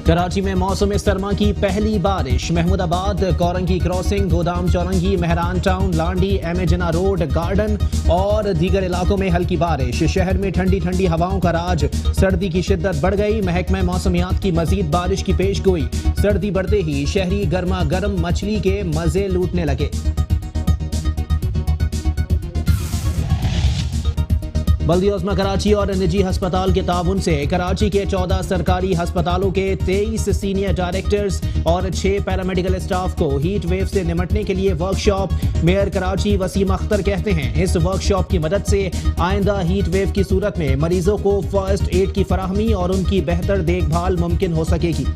कराची में मौसम सरमा की पहली बारिश। महमूदाबाद, कोरंगी क्रॉसिंग, गोदाम Chaurangi, Mehran town, Landhi, M A Jinnah road, garden और दीगर इलाकों में हल्की बारिश। शहर में ठंडी ठंडी हवाओं का राज। सर्दी की शिद्दत बढ़ गई। महकमा मौसमियात की मजीद बारिश की पेशगोई। सर्दी बढ़ते ही शहरी गर्मा गर्म मछली के मजे लूटने लगे। बल्दिया कराची और निजी अस्पताल के ताउन से कराची के 14 सरकारी अस्पतालों के 23 सीनियर डायरेक्टर्स और 6 पैरामेडिकल स्टाफ को हीट वेव से निपटने के लिए वर्कशॉप। मेयर कराची वसीम अख्तर कहते हैं इस वर्कशॉप की मदद से आइंदा हीट वेव की सूरत में मरीजों को फर्स्ट एड की फराहमी और उनकी बेहतर देखभाल मुमकिन हो सकेगी।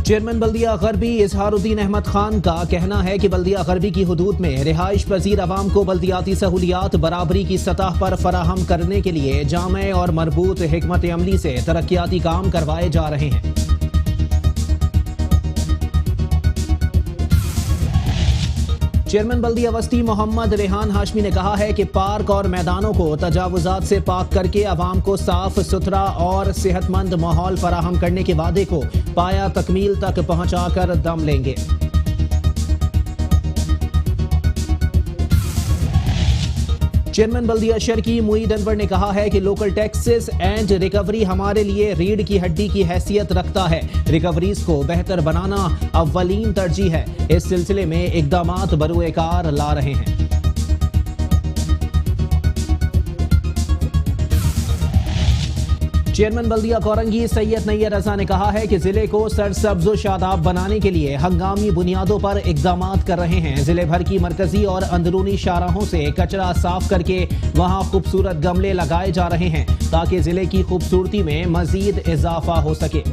चेयरमैन बल्दिया गरबी इजहारुद्दीन अहमद खान का कहना है कि बल्दिया गरबी की हुदूद में रिहाइश पजीर अवाम को बल्दियाती सहूलियात बराबरी की सतह पर फराहम करने के लिए जामे और मरबूत हिकमत अमली से तरक्याती काम करवाए जा रहे हैं। चेयरमैन बल्दिया वस्ती मोहम्मद रेहान हाशमी ने कहा है कि पार्क और मैदानों को तजावुजात से पाक करके अवाम को साफ सुथरा और सेहतमंद माहौल फराहम करने के वादे को पाया तकमील तक पहुंचाकर दम लेंगे। चेयरमैन बल्दिया शर्की मुईद अनवर ने कहा है कि लोकल टैक्सेस एंड रिकवरी हमारे लिए रीढ़ की हड्डी की हैसियत रखता है। रिकवरीज को बेहतर बनाना अव्वलीन तरजीह है। इस सिलसिले में इकदामात बरूए कार ला रहे हैं। चेयरमैन बल्दिया कोरंगी सैयद नैयर रजा ने कहा है कि जिले को सरसब्ज शादाब बनाने के लिए हंगामी बुनियादों पर इकदामात कर रहे हैं। जिले भर की मरकजी और अंदरूनी शाहराहों से कचरा साफ करके वहां खूबसूरत गमले लगाए जा रहे हैं ताकि जिले की खूबसूरती में मजीद इजाफा हो सके।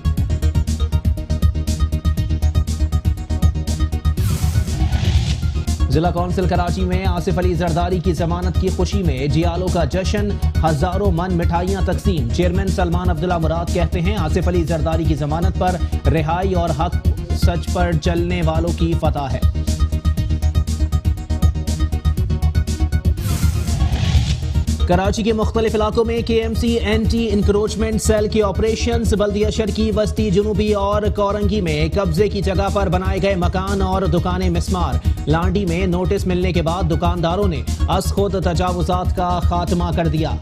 जिला कौंसिल कराची में आसिफ अली जरदारी की जमानत की खुशी में जियालों का जश्न। हजारों मन मिठाइयां तकसीम। चेयरमैन सलमान अब्दुल्ला मुराद कहते हैं आसिफ अली जरदारी की जमानत पर रिहाई और हक सच पर चलने वालों की फतह है। कराची के मुख्तलिफ इलाकों में KMC एंटी इंक्रोचमेंट सेल के ऑपरेशंस। बल्दिया शर्की, वस्ती, जुनूबी और कोरंगी में कब्जे की जगह पर बनाए गए मकान और दुकानें मिस्मार। लांडी में नोटिस मिलने के बाद दुकानदारों ने अस खुद तजावुजात का खात्मा कर दिया।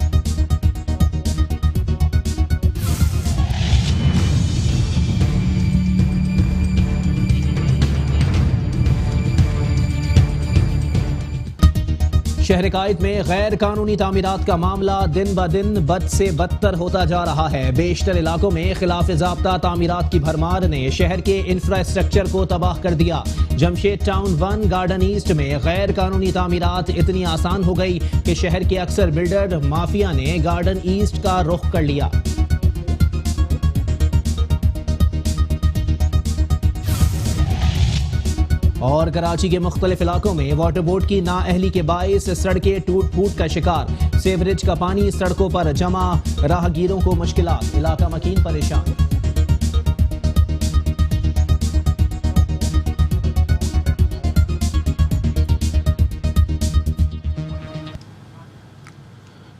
शहर कायद में गैर कानूनी तामीरात का मामला दिन ब दिन बद से बदतर होता जा रहा है। बेशतर इलाकों में खिलाफ ज़ाब्ता तामीरात की भरमार ने शहर के इंफ्रास्ट्रक्चर को तबाह कर दिया। जमशेद टाउन 1 गार्डन ईस्ट में गैर कानूनी तामीरात इतनी आसान हो गई कि शहर के अक्सर बिल्डर माफिया ने गार्डन ईस्ट का रुख कर लिया। और कराची के मुख्तलिफ इलाकों में वाटर बोर्ड की नाअहली के बाइस सड़कें टूट फूट का शिकार। सेवरेज का पानी सड़कों पर जमा, राहगीरों को मुश्किलात। इलाका मकीन परेशान।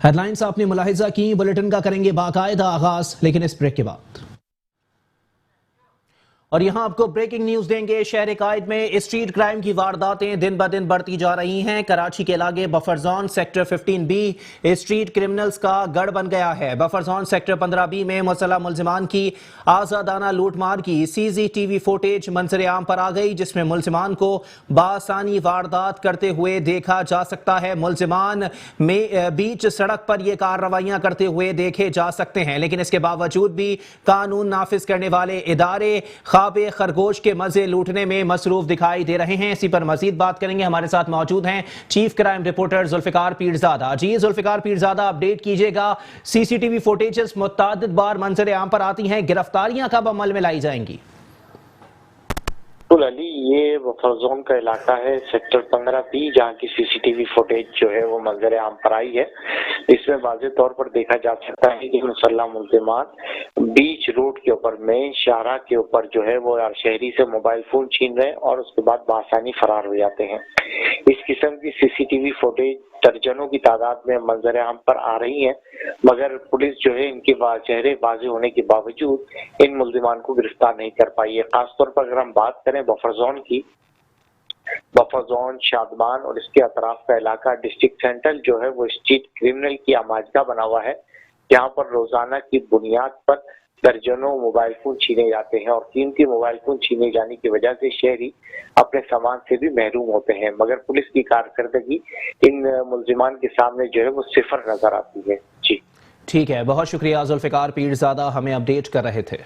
हेडलाइंस आपने मुलाहिजा की। बुलेटिन का करेंगे बाकायदा आगाज, लेकिन इस ब्रेक के बाद। और यहां आपको ब्रेकिंग न्यूज देंगे। शहर कायद में स्ट्रीट क्राइम की वारदातें दिन ब दिन बढ़ती जा रही हैं। कराची के लागे buffer zone sector 15B street criminals का गढ़ बन गया है। बफर जोन सेक्टर 15B में मुसल्लह मुल्जिमान की आजादाना लूटमार की CCTV फुटेज मंजर आम पर आ गई, जिसमें मुल्जिमान को बासानी वारदात करते हुए देखा जा सकता है। मुल्जिमान में बीच सड़क पर ये कार्रवाइयां करते हुए देखे जा सकते हैं, लेकिन इसके बावजूद भी कानून नाफिज करने वाले इदारे ख्वाबे खरगोश के मजे लूटने में मसरूफ दिखाई दे रहे हैं। इसी पर मजीद बात करेंगे। हमारे साथ मौजूद हैं chief crime reporter Zulfiqar Pirzada. जी जुल्फिकार पीरजादा, अपडेट कीजिएगा। CCTV फुटेजेस मुतअद्दिद बार मंजर आम पर आती हैं, गिरफ्तारियां कब अमल में लाई जाएंगी? अली, ये बफर जोन का इलाका है सेक्टर 15B, जहाँ की CCTV फुटेज जो है वो मंजर आम पर आई है। इसमें वाज़ेह तौर पर देखा जा सकता है कि मुसल्लह मुल्ज़िमान बीच रोड के ऊपर, मेन शाहराह के ऊपर जो है वो शहरी से मोबाइल फोन छीन रहे हैं और उसके बाद बासानी फरार हो जाते हैं। इस किस्म की CCTV फुटेज दर्जनों की तादाद में मंजर आम पर आ रही हैं, मगर पुलिस जो है इनके चेहरे बाजी होने के बावजूद इन मुल्जिमान को गिरफ्तार नहीं कर पाई है। खासतौर पर अगर हम बात करें बफर जोन की, बफर जोन, शादमान और इसके अतराफ का इलाका डिस्ट्रिक्ट सेंट्रल जो है वो स्ट्रीट क्रिमिनल की आमाजगा बना हुआ है, जहाँ पर रोजाना की बुनियाद पर दर्जनों मोबाइल फोन छीने जाते हैं और कीमती मोबाइल फोन छीने जाने की वजह से शहरी अपने सामान से भी महरूम होते हैं, मगर पुलिस की कारकर्दगी इन मुल्जिमान के सामने जो है वो सिफर नजर आती है। जी ठीक है, बहुत शुक्रिया जुल्फिकार पीरजादा, हमें अपडेट कर रहे थे।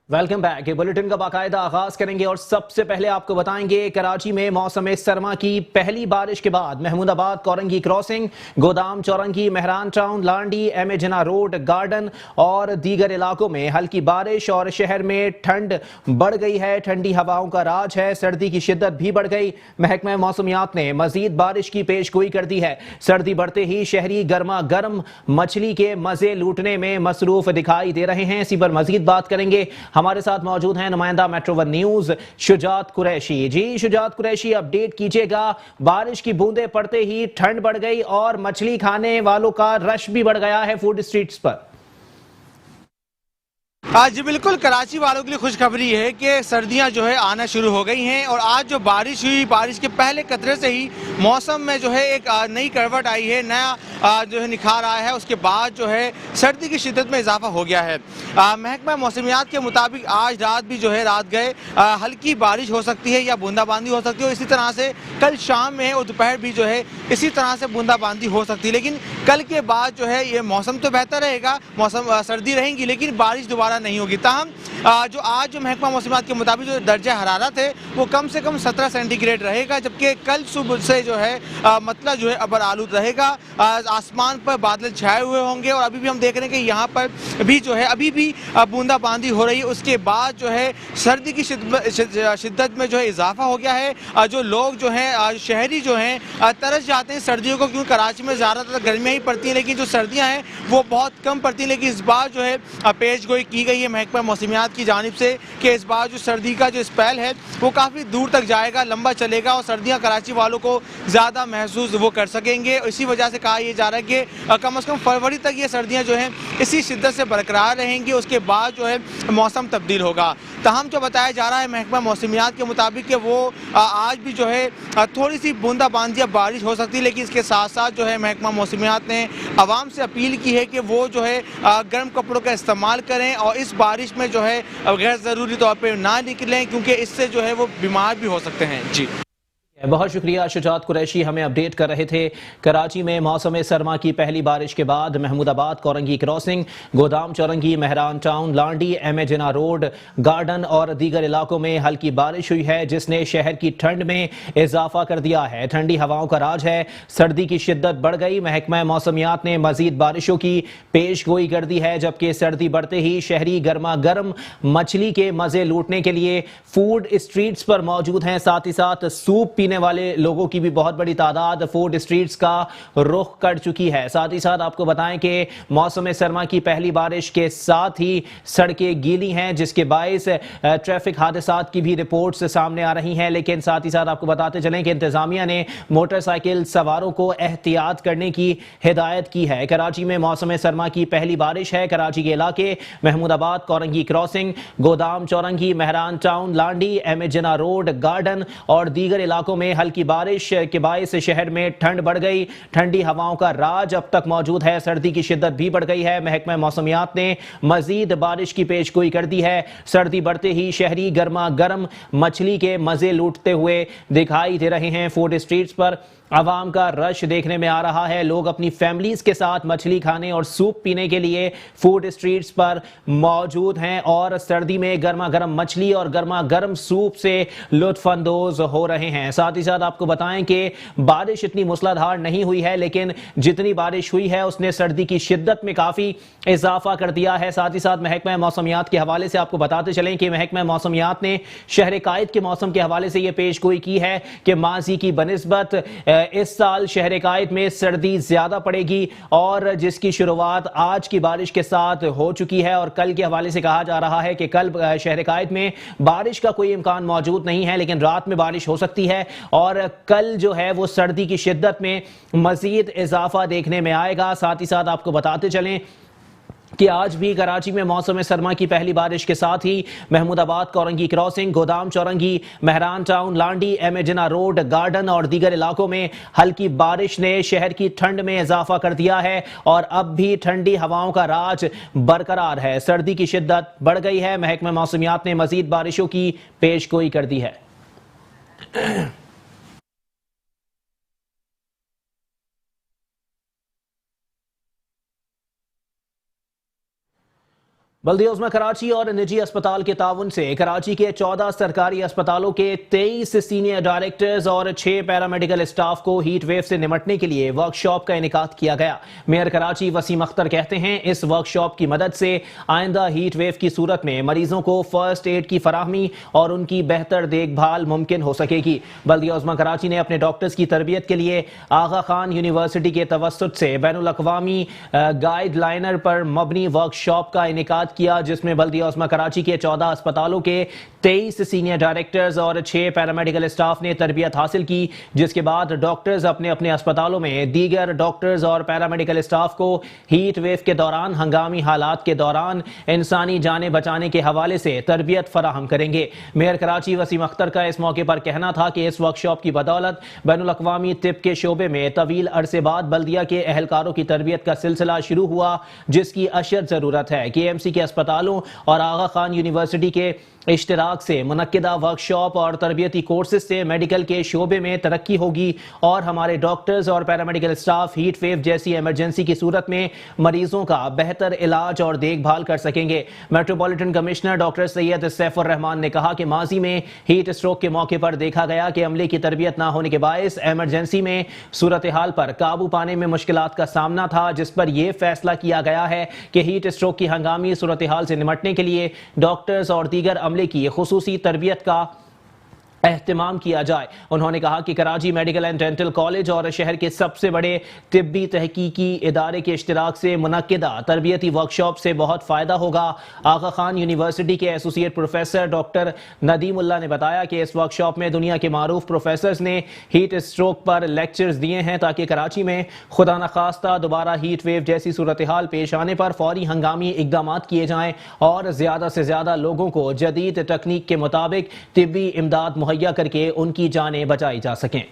Welcome back. बुलेटिन का बाकायदा आगाज करेंगे और सबसे पहले आपको बताएंगे कराची में मौसम सरमा की पहली बारिश के बाद महमूदाबाद कोरंगी क्रॉसिंग, गोदाम चौरंगी, मेहरान टाउन, लांडी, एम.ए. जिन्ना रोड, गार्डन और दीगर इलाकों में हल्की बारिश और शहर में ठंड बढ़ गई है। ठंडी हवाओं का राज है, सर्दी की शिद्दत भी बढ़ गई। महकमा मौसमियात ने मजीद बारिश की पेशगोई कर दी है। सर्दी बढ़ते ही शहरी गर्मा गर्म मछली के मजे लूटने में मसरूफ दिखाई दे रहे हैं। इसी पर मजीद बात करेंगे। हमारे साथ मौजूद हैं नुमाइंदा metro one news Shujaat Qureshi. जी शुजात कुरैशी, अपडेट कीजिएगा। बारिश की बूंदें पड़ते ही ठंड बढ़ गई और मछली खाने वालों का रश भी बढ़ गया है फूड स्ट्रीट्स पर। जी बिल्कुल, कराची वालों के लिए खुशखबरी है कि सर्दियां जो है आना शुरू हो गई हैं और आज जो बारिश हुई, बारिश के पहले कतरे से ही मौसम में जो है एक नई करवट आई है, नया जो है निखार आया है। उसके बाद जो है सर्दी की शिद्दत में इजाफा हो गया है। महकमा मौसमियात के मुताबिक आज रात भी जो है रात गए हल्की बारिश हो सकती है या बूंदाबांदी हो सकती है। इसी तरह से कल शाम में और दोपहर भी जो है इसी तरह से बूंदाबांदी हो सकती है। लेकिन कल के बाद जो है ये मौसम तो बेहतर रहेगा, मौसम सर्दी रहेंगी लेकिन बारिश दोबारा नहीं होगी। ताहम जो आज जो महकमा मौसमियात के मुताबिक जो दर्जा हरारत है वो कम से कम 17 सेंटीग्रेड रहेगा, जबकि कल सुबह से जो है मतलब जो है अबर आलूद रहेगा। आसमान पर बादल छाए हुए होंगे और अभी भी हम देख रहे हैं कि यहाँ पर भी जो है अभी भी बूंदाबांदी हो रही है। उसके बाद जो है सर्दी की शिद्दत में जो है इजाफा हो गया है। जो लोग जो हैं शहरी जो हैं तरस जाते हैं सर्दियों को, क्योंकि कराची में ज़्यादातर गर्मियाँ ही पड़ती हैं लेकिन जो सर्दियाँ हैं वो बहुत कम पड़ती हैं। लेकिन इस बार जो है पेशगोई की गई है महकमा मौसमियात की जानिब से कि इस बार जो सर्दी का जो स्पेल है वो काफ़ी दूर तक जाएगा, लंबा चलेगा और सर्दियाँ कराची वालों को ज़्यादा महसूस वो कर सकेंगे। इसी वजह से कहा यह जा रहा है कि कम से कम फरवरी तक ये सर्दियाँ जो हैं इसी शिद्दत से बरकरार रहेंगी। उसके बाद जो है मौसम तब्दील होगा। तहम जो बताया जा रहा है महकमा मौसमियात के मुताबिक कि वो आज भी जो है थोड़ी सी बूंदाबांदी या बारिश हो सकती है, लेकिन इसके साथ साथ जो है महकमा मौसमियात ने आवाम से अपील की है कि वो जो है गर्म कपड़ों का इस्तेमाल करें और इस बारिश में जो है गैर ज़रूरी तौर पर ना निकलें, क्योंकि इससे जो है वो बीमार भी हो सकते हैं। जी बहुत शुक्रिया शुजात कुरैशी, हमें अपडेट कर रहे थे। कराची में मौसम सरमा की पहली बारिश के बाद महमूदाबाद कोरंगी क्रॉसिंग, गोदाम चौरंगी, मेहरान टाउन, लांडी, एम.ए. जिन्ना रोड, गार्डन और दीगर इलाकों में हल्की बारिश हुई है, जिसने शहर की ठंड में इजाफा कर दिया है। ठंडी हवाओं का राज है, सर्दी की शिद्दत बढ़ गई। महकमा मौसमियात ने मजीद बारिशों की पेशगोई कर दी है, जबकि सर्दी बढ़ते ही शहरी गर्मा गर्म मछली के मजे लूटने के लिए फूड स्ट्रीट्स पर मौजूद हैं। साथ ही साथ सूप पीने वाले लोगों की भी बहुत बड़ी तादाद फूड स्ट्रीट्स का रुख कर चुकी है। साथ ही साथ आपको बताएं कि मौसम सरमा की पहली बारिश के साथ ही सड़कें गीली हैं, जिसके बायस ट्रैफिक हादसात की भी रिपोर्ट्स सामने आ रही हैं। लेकिन साथ ही साथ आपको बताते चलें कि इंतजामिया ने मोटरसाइकिल सवारों को एहतियात करने की हिदायत की है। कराची में मौसम सरमा की पहली बारिश है। कराची के इलाके महमूदाबाद कोरंगी क्रॉसिंग, गोदाम चौरंगी, मेहरान टाउन, लांडी, एम.ए. जिन्ना रोड, गार्डन और दीगर इलाकों में हल्की बारिश के बायस शहर में ठंड बढ़ गई। ठंडी हवाओं का राज अब तक मौजूद है, सर्दी की शिद्दत भी बढ़ गई है। महकमा मौसमियात ने मजीद बारिश की पेशगोई कर दी है। सर्दी बढ़ते ही शहरी गर्मा गर्म मछली के मजे लूटते हुए दिखाई दे रहे हैं। फूड स्ट्रीट्स पर आवाम का रश देखने में आ रहा है। लोग अपनी फैमिलीज के साथ मछली खाने और सूप पीने के लिए फूड स्ट्रीट्स पर मौजूद हैं और सर्दी में गर्मा गर्म मछली और गर्मा गर्म सूप से लुत्फानंदोज हो रहे हैं। साथ ही साथ आपको बताएं कि बारिश इतनी मूसलाधार नहीं हुई है, लेकिन जितनी बारिश हुई है उसने सर्दी की शिद्दत में काफ़ी इजाफा कर दिया है। साथ ही साथ महकमा मौसमियात के हवाले से आपको बताते चलें कि महकमा मौसमियात ने शहर कायद के मौसम के हवाले से यह पेशगोई की है कि माजी की बनिस्बत इस साल शहर कायद में सर्दी ज्यादा पड़ेगी और जिसकी शुरुआत आज की बारिश के साथ हो चुकी है और कल के हवाले से कहा जा रहा है कि कल शहर कायद में बारिश का कोई इम्कान मौजूद नहीं है, लेकिन रात में बारिश हो सकती है और कल जो है वो सर्दी की शिद्दत में मजीद इजाफा देखने में आएगा। साथ ही साथ आपको बताते चलें कि आज भी कराची में मौसम सरमा की पहली बारिश के साथ ही महमूदाबाद कोरंगी क्रॉसिंग, गोदाम Chaurangi, Mehran town, Landhi, M A Jinnah road, garden और दीगर इलाकों में हल्की बारिश ने शहर की ठंड में इजाफा कर दिया है और अब भी ठंडी हवाओं का राज बरकरार है। सर्दी की शिद्दत बढ़ गई है। महकमा मौसमियात ने मजीद बारिशों की पेशगोई कर दी है। बल्दिया उज़्मा कराची और निजी अस्पताल के ताउन से कराची के 14 सरकारी अस्पतालों के 23 सीनियर डायरेक्टर्स और 6 पैरामेडिकल स्टाफ को हीट वेव से निपटने के लिए वर्कशॉप का इनेकाद किया गया। मेयर कराची वसीम अख्तर कहते हैं इस वर्कशॉप की मदद से आइंदा हीट वेव की सूरत में मरीजों को फर्स्ट एड की फराहमी और उनकी बेहतर देखभाल मुमकिन हो सकेगी। बल्दिया उज़्मा कराची ने अपने डॉक्टर्स की तरबियत के लिए आगा खान यूनिवर्सिटी के तवस्सुत से बैनुल अक़वामी गाइडलाइनर पर मबनी वर्कशॉप का इनेकाद किया, जिसमें बल्दिया उज़्मा कराची के 14 अस्पतालों के 23 सीनियर डायरेक्टर्स और 6 पैरामेडिकल स्टाफ ने तरबियत हासिल की, जिसके बाद डॉक्टर्स अपने अपने अस्पतालों में दीगर डॉक्टर्स और पैरामेडिकल स्टाफ को हीट वेव के दौरान हंगामी हालात के दौरान इंसानी जानें बचाने के हवाले से तरबियत फराहम करेंगे। मेयर कराची वसीम अख्तर का इस मौके पर कहना था कि इस वर्कशॉप की बदौलत बैनुल अक़वामी तिब के शोबे में तवील अरसे बाद बल्दिया के अहलकारों की तरबियत का सिलसिला शुरू हुआ, जिसकी अशद जरूरत है। KMC के अस्पतालों और आगा खान यूनिवर्सिटी के इश्तराक से मुनक्किदा वर्कशॉप और तरबियती कोर्सेज से मेडिकल के शोबे में तरक्की होगी और हमारे डॉक्टर्स और पैरामेडिकल स्टाफ हीट वेव जैसी इमरजेंसी की सूरत में मरीजों का बेहतर इलाज और देखभाल कर सकेंगे। Metropolitan commissioner doctor Syed Saifur Rahman ने कहा कि माजी में हीट स्ट्रोक के मौके पर देखा गया कि अमले की तरबियत ना होने के बायस इमरजेंसी में सूरत हाल पर काबू पाने में मुश्किलात का सामना था, जिस पर यह फैसला किया गया है कि हीट स्ट्रोक की हंगामी सूरत हाल से निपटने के लिए डॉक्टर्स और दीगर की खुसूसी तरबियत का एहतमाम किया जाए। उन्होंने कहा कि Karachi medical and dental college और शहर के सबसे बड़े तिब्बी तहकीकी इदारे के इश्तिराक से मुनक्किदा तरबियती वर्कशॉप से बहुत फ़ायदा होगा। आगा खान यूनिवर्सिटी के एसोसिएट प्रोफेसर डॉक्टर नदीमुल्ला ने बताया कि इस वर्कशॉप में दुनिया के मारूफ प्रोफेसर्स ने हीट स्ट्रोक पर लेक्चर्स दिए हैं ताकि कराची में खुदा न खास्ता दोबारा हीट वेव जैसी सूरत हाल पेश आने पर फौरी हंगामी इकदाम किए जाएं और ज़्यादा से ज़्यादा लोगों को जदीद तकनीक के मुताबिक तिब्बी इमदाद मुहैया करके उनकी जानें बचाई जा सकें।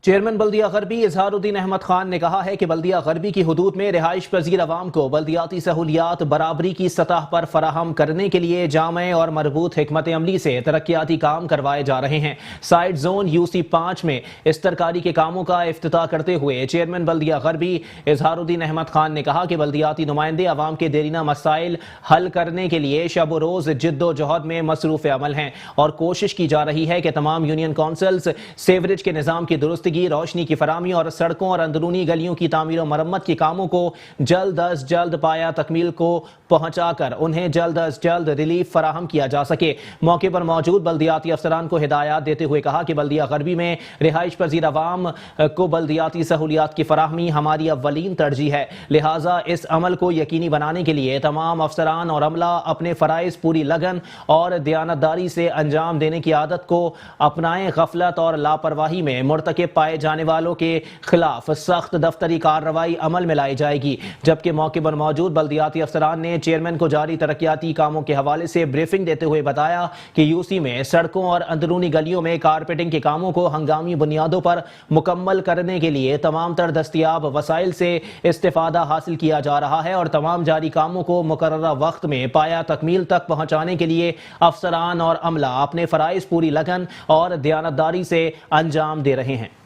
चेयरमैन बल्दिया गरबी इजहारुद्दीन अहमद खान ने कहा है कि बल्दिया गरबी की हुदूद में रिहाइश पजीर अवाम को बल्दियाती सहूलियात बराबरी की सतह पर फराहम करने के लिए जामे और मरबूत हिकमत अमली से तरक्याती काम करवाए जा रहे हैं। साइड जोन UC 5 में इस्तरकारी के कामों का इफ्तिताह करते हुए चेयरमैन बल्दिया गरबी इजहारुद्दीन अहमद खान ने कहा कि बल्दियाती नुमाइंदे अवाम के देरीना मसाइल हल करने के लिए शब रोज जिद्दोजहद में मसरूफ अमल हैं और कोशिश की जा रही है कि तमाम यूनियन काउंसिल्स सेवरेज के निज़ाम की दुरुस्तगी, रोशनी की फराहमी और सड़कों और अंदरूनी गलियों की तामीर और मरम्मत के कामों को जल्द अज जल्द पाया तकमील को पहुंचाकर उन्हें जल्द अज जल्द रिलीफ फराहम किया जा सके। मौके पर मौजूद बल्दियाती अफसरान को हिदायत देते हुए कहा कि बल्दिया गरबी में रिहाइश पजीर अवाम को बल्दियाती सहूलियात की फराहमी हमारी अव्वलीन तरजीह है, लिहाजा इस अमल को यकीनी बनाने के लिए तमाम अफसरान और अमला अपने फ़राइज़ पूरी लगन और दयानतदारी से अंजाम देने की आदत को अपनाएं। गफलत और लापरवाही में मुर्तकिब पाए जाने वालों के खिलाफ सख्त दफ्तरी कार्रवाई अमल में लाई जाएगी। जबकि मौके पर मौजूद बल्दियाती अफसरान ने चेयरमैन को जारी तरक्याती कामों के हवाले से ब्रीफिंग देते हुए बताया कि UC में सड़कों और अंदरूनी गलियों में कारपेटिंग के कामों को हंगामी बुनियादों पर मुकम्मल करने के लिए तमाम तर दस्तियाब वसाइल से इस्तेफादा हासिल किया जा रहा है और तमाम जारी कामों को मुकर्ररा वक्त में पाया तकमील तक पहुंचाने के लिए अफसरान और अमला अपने फ़राइज़ पूरी लगन और दयानतदारी से अंजाम दे रहे हैं।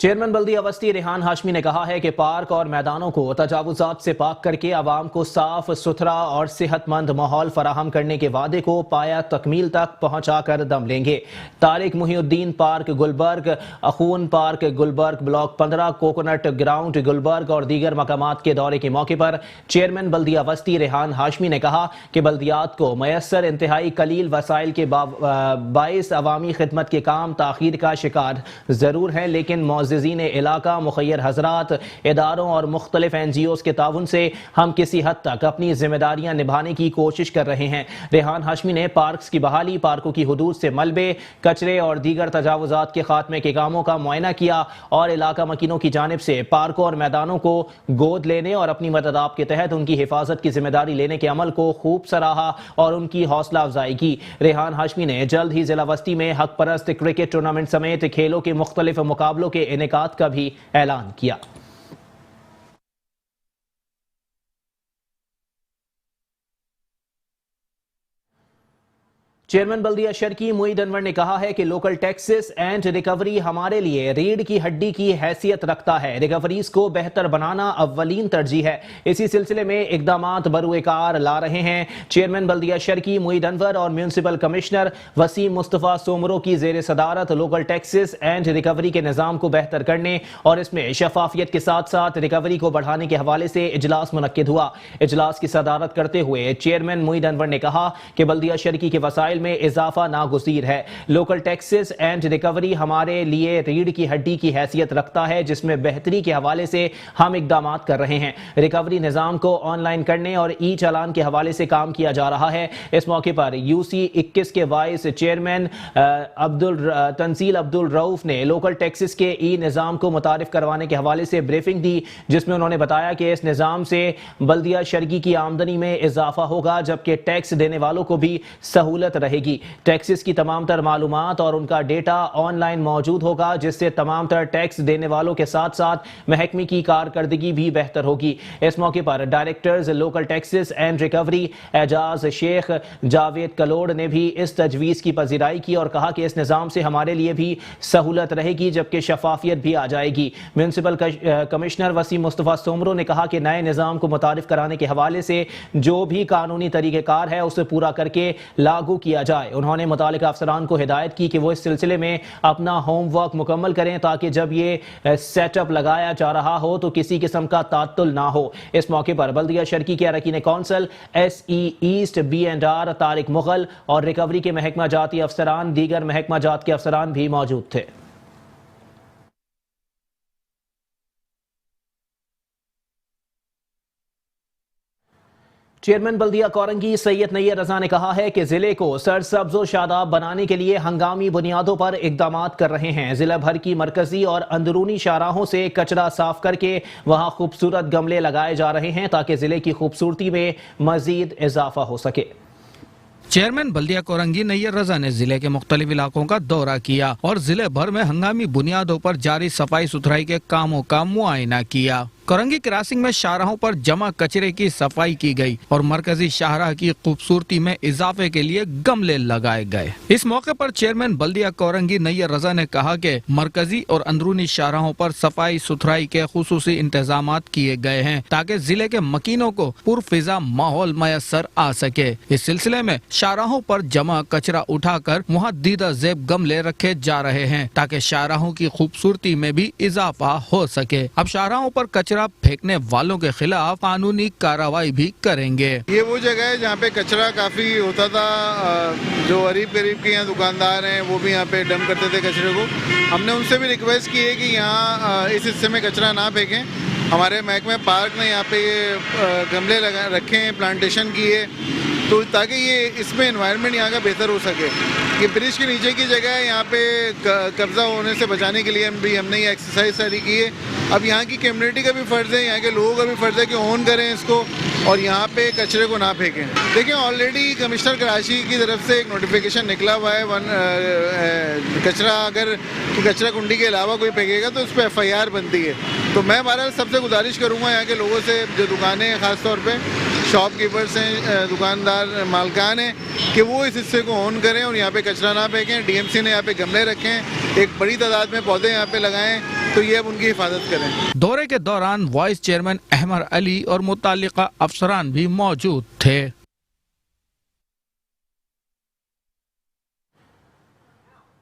चेयरमैन बल्दिया अवस्थी रेहान हाशमी ने कहा है कि पार्क और मैदानों को तजावुजात से पाक करके आवाम को साफ सुथरा और सेहतमंद माहौल फराहम करने के वादे को पाया तकमील तक पहुँचा कर दम लेंगे। Tariq Muhiuddin park Gulberg, Akhun park Gulberg, block 15, coconut ground Gulberg और दीगर मकामात के दौरे के मौके पर चेयरमैन बल्दिया अवस्थी रेहान हाशमी ने कहा कि बल्दियात को मैसर इंतहाई कलील वसाइल के बाइस अवामी खिदमत के काम ताखीर का शिकार जरूर है, लेकिन मुअज़्ज़िज़ीन इलाका, मुखय्यर हजरात, इदारों और मुख्तलिफ NGOs के ताउन से हम किसी हद तक अपनी जिम्मेदारियां निभाने की कोशिश कर रहे हैं। रेहान हाशमी ने पार्क्स की बहाली, पार्कों की हुदूद से मलबे, कचरे और दीगर तजावुजात के खात्मे के कामों का मुआयना किया और इलाका मकीनों की जानिब से पार्कों और मैदानों को गोद लेने और अपनी मदद के तहत उनकी हिफाजत की जिम्मेदारी लेने के अमल को खूब सराहा और उनकी हौसला अफजाई की। रेहान हाशमी ने जल्द ही जिला वस्ती में हक परस्त क्रिकेट टूर्नामेंट समेत खेलों के मुख्तलिफ मुकाबलों के इनेकाद का भी ऐलान किया। चेयरमैन बल्दिया शर्की मुईद अनवर ने कहा है कि लोकल टैक्सेस एंड रिकवरी हमारे लिए रीढ़ की हड्डी की हैसियत रखता है। रिकवरीज को बेहतर बनाना अव्वलीन तरजीह है। इसी सिलसिले में इकदामात बरूएकार ला रहे हैं। चेयरमैन बल्दिया शर्की मुईद अनवर और म्यूनसिपल कमिश्नर वसीम मुस्तफ़ा सोमरो की जेर सदारत लोकल टैक्सेस एंड रिकवरी के निज़ाम को बेहतर करने और इसमें शफाफियत के साथ साथ रिकवरी को बढ़ाने के हवाले से इजलास मुनक्किद हुआ। इजलास की सदारत करते हुए चेयरमैन मुईद अनवर ने कहा कि बल्दिया शर्की के वसाइल में इजाफा नागुज़ीर है। लोकल टैक्सेस एंड रिकवरी हमारे लिए रीढ़ की हड्डी की हैसियत रखता है, जिसमें बेहतरी के हवाले से हम इकदाम कर रहे हैं। रिकवरी निज़ाम को ऑनलाइन करने और ई चालान के हवाले से काम किया जा रहा है। इस मौके पर UC 21 के वाइस चेयरमैन तंजील अब्दुल रऊफ ने लोकल टैक्सेस के ई निज़ाम को मुतारिफ करवाने के हवाले से ब्रीफिंग दी, जिसमें उन्होंने बताया कि इस निज़ाम से बल्दिया शर्की की आमदनी में इजाफा होगा, जबकि टैक्स देने वालों को भी सहूलत रहेगी। टैक्सेस की तमाम तर मालूमात और उनका डेटा ऑनलाइन मौजूद होगा, जिससे तमाम तर टैक्स देने वालों के साथ साथ महकमे की कारकर्दगी भी बेहतर होगी। इस मौके पर directors local taxes and recovery Ejaz Sheikh Javed Kalod ने भी इस तजवीज़ की पजीराई की और कहा कि इस निज़ाम से हमारे लिए भी सहूलत रहेगी, जबकि शफाफियत भी आ जाएगी। म्यूनसिपल कमिश्नर वसीम मुस्तफ़ा सोमरो ने कहा कि नए निज़ाम को मुतारिफ कराने के हवाले से जो भी कानूनी तरीक़ेकार है उसे पूरा करके लागू किया जाए। उन्होंने मुतालिका अफसरान को हिदायत की कि वो इस सिलसिले में अपना होमवर्क मुकम्मल करें, ताकि जब ये सेटअप लगाया जा रहा हो तो किसी किस्म का तात्तुल ना हो। इस मौके पर बल्दिया शर्की के अरकीन council SE east B&R Tariq Mughal और रिकवरी के महकमा जाती अफसरान, दीगर महकमा जात के अफसरान भी मौजूद थे। चेयरमैन बल्दिया कोरंगी सैयद नैयर रजा ने कहा है कि जिले को सरसब्ज और शादाब बनाने के लिए हंगामी बुनियादों पर इकदाम कर रहे हैं। जिला भर की मरकजी और अंदरूनी शाहराहों से कचरा साफ करके वहां खूबसूरत गमले लगाए जा रहे हैं, ताकि जिले की खूबसूरती में मजीद इजाफा हो सके। चेयरमैन बल्दिया कोरंगी नैयर रजा ने जिले के मुख्तलिफ इलाकों का दौरा किया और जिले भर में हंगामी बुनियादों पर जारी सफाई सुथराई के कामों का मुआयना किया। कोरंगी क्रॉसिंग में शाहराहों पर जमा कचरे की सफाई की गई और मरकजी शाहराह की खूबसूरती में इजाफे के लिए गमले लगाए गए। इस मौके पर चेयरमैन बल्दिया कोरंगी नैयर रजा ने कहा कि मरकजी और अंदरूनी शाहराहों पर सफाई सुथराई के खुसूसी इंतजामात किए गए हैं, ताकि जिले के मकीनों को पुरफिजा माहौल मयसर आ सके। इस सिलसिले में शाहराहों पर जमा कचरा उठाकर वहाँ दीदा ज़ेब गमले रखे जा रहे हैं, ताकि शाहराहों की खूबसूरती में भी इजाफा हो सके। अब शाहराहों पर कचरा फेंकने वालों के खिलाफ कानूनी कार्रवाई भी करेंगे। ये वो जगह है जहाँ पे कचरा काफी होता था। जो गरीब के यहाँ दुकानदार हैं वो भी यहाँ पे डंप करते थे कचरे को। हमने उनसे भी रिक्वेस्ट की है कि यहाँ इस हिस्से में कचरा ना फेंकें। हमारे महकमे पार्क ने यहाँ पे गमले लगा रखे हैं, प्लांटेशन की है, तो ताकि ये इसमें एनवायरनमेंट यहाँ का बेहतर हो सके। ये ब्रिज के नीचे की जगह है, यहाँ पे कब्जा होने से बचाने के लिए हमने ये एक्सरसाइज सारी की है। अब यहाँ की कम्युनिटी का भी फ़र्ज़ है, यहाँ के लोगों का भी फ़र्ज़ है कि ऑन करें इसको और यहाँ पे कचरे को ना फेंकें। देखिए, ऑलरेडी कमिश्नर कराची की तरफ से एक नोटिफिकेशन निकला हुआ है। कचरा कुंडी के अलावा कोई फेंकेगा तो उस पर FIR बनती है। तो मैं बहरहाल सबसे गुजारिश करूँगा यहाँ के लोगों से, जो दुकानें हैं ख़ास तौर पे शॉपकीपर्स हैं, दुकानदार मालकान हैं, कि वो इस हिस्से को ऑन करें और यहाँ पे कचरा ना फेंकें। DMC ने यहाँ पे गमले रखे हैं, एक बड़ी तादाद में पौधे यहाँ पे लगाएं तो ये अब उनकी हिफाजत करें। दौरे के दौरान वाइस चेयरमैन अहमद अली और मुतालिका अफसरान भी मौजूद थे।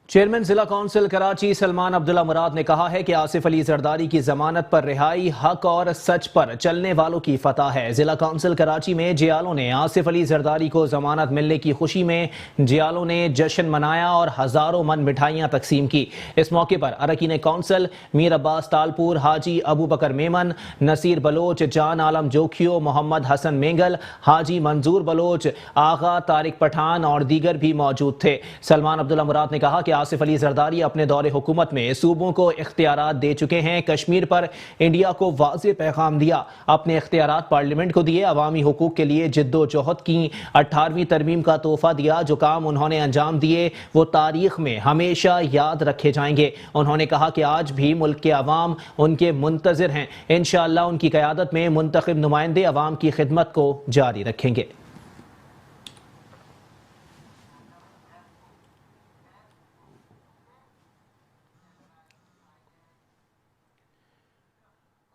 चेयरमैन जिला काउंसिल कराची सलमान अब्दुल्ला मुराद ने कहा है कि आसिफ अली जरदारी की जमानत पर रिहाई हक और सच पर चलने वालों की फतह है। जिला काउंसिल कराची में जियालों ने आसिफ अली जरदारी को जमानत मिलने की खुशी में जियालों ने जश्न मनाया और हजारों मन मिठाइयां तकसीम की। इस मौके पर अरकान काउंसिल मीर अब्बास तालपुर, हाजी अबू बकर मेमन, नसीर बलोच, जान आलम जोखियो, मोहम्मद हसन मेंगल, हाजी मंजूर बलोच, आगा तारिक पठान और दीगर भी मौजूद थे। सलमान अब्दुल्ला मुराद ने कहा कि आसिफ अली जरदारी अपने दौरे हुकूमत में सूबों को इख्तियारात दे चुके हैं। कश्मीर पर इंडिया को वाज़ेह पैगाम दिया, अपने इख्तियारात पार्लियामेंट को दिए, अवामी हुकूक के लिए जिद्दोजहद की 18वीं तरमीम का तोहफा दिया। जो काम उन्होंने अंजाम दिए वो तारीख में हमेशा याद रखे जाएंगे। उन्होंने कहा कि आज भी मुल्क के अवाम उनके मुंतज़िर हैं। इंशाअल्लाह उनकी क़यादत में मुंतखब नुमाइंदे अवाम की खिदमत को जारी रखेंगे।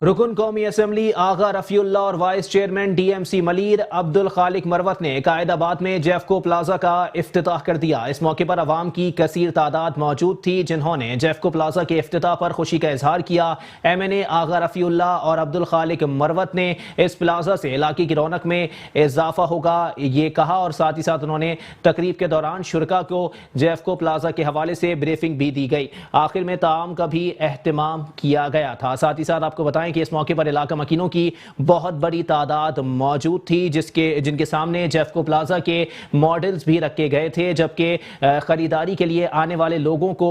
रुकन कौमी असम्बली आगा रफ़ीउल्लाह और vice chairman DMC Malir Abdul Khaliq Marwat ने कायदाबाद में जेफको प्लाजा का इफ्तिताह कर दिया। इस मौके पर अवाम की कसीर तादाद मौजूद थी जिन्होंने जेफको प्लाजा के इफ्तिताह पर खुशी का इजहार किया। MNA आगा रफ़ीउल्लाह और अब्दुल खालिक मरवत ने इस प्लाजा से इलाके की रौनक में इजाफा होगा ये कहा और साथ ही साथ उन्होंने तकरीब के दौरान शुरका को जेफको प्लाजा के हवाले से ब्रीफिंग भी दी गई। आखिर में ताम का भी एहतमाम किया गया था। साथ ही साथ आपको बताएं कि इस मौके पर इलाका मकीनों की बहुत बड़ी तादाद मौजूद थी जिनके सामने जेफको प्लाजा के मॉडल्स भी रखे गए थे, जबकि खरीदारी के लिए आने वाले लोगों को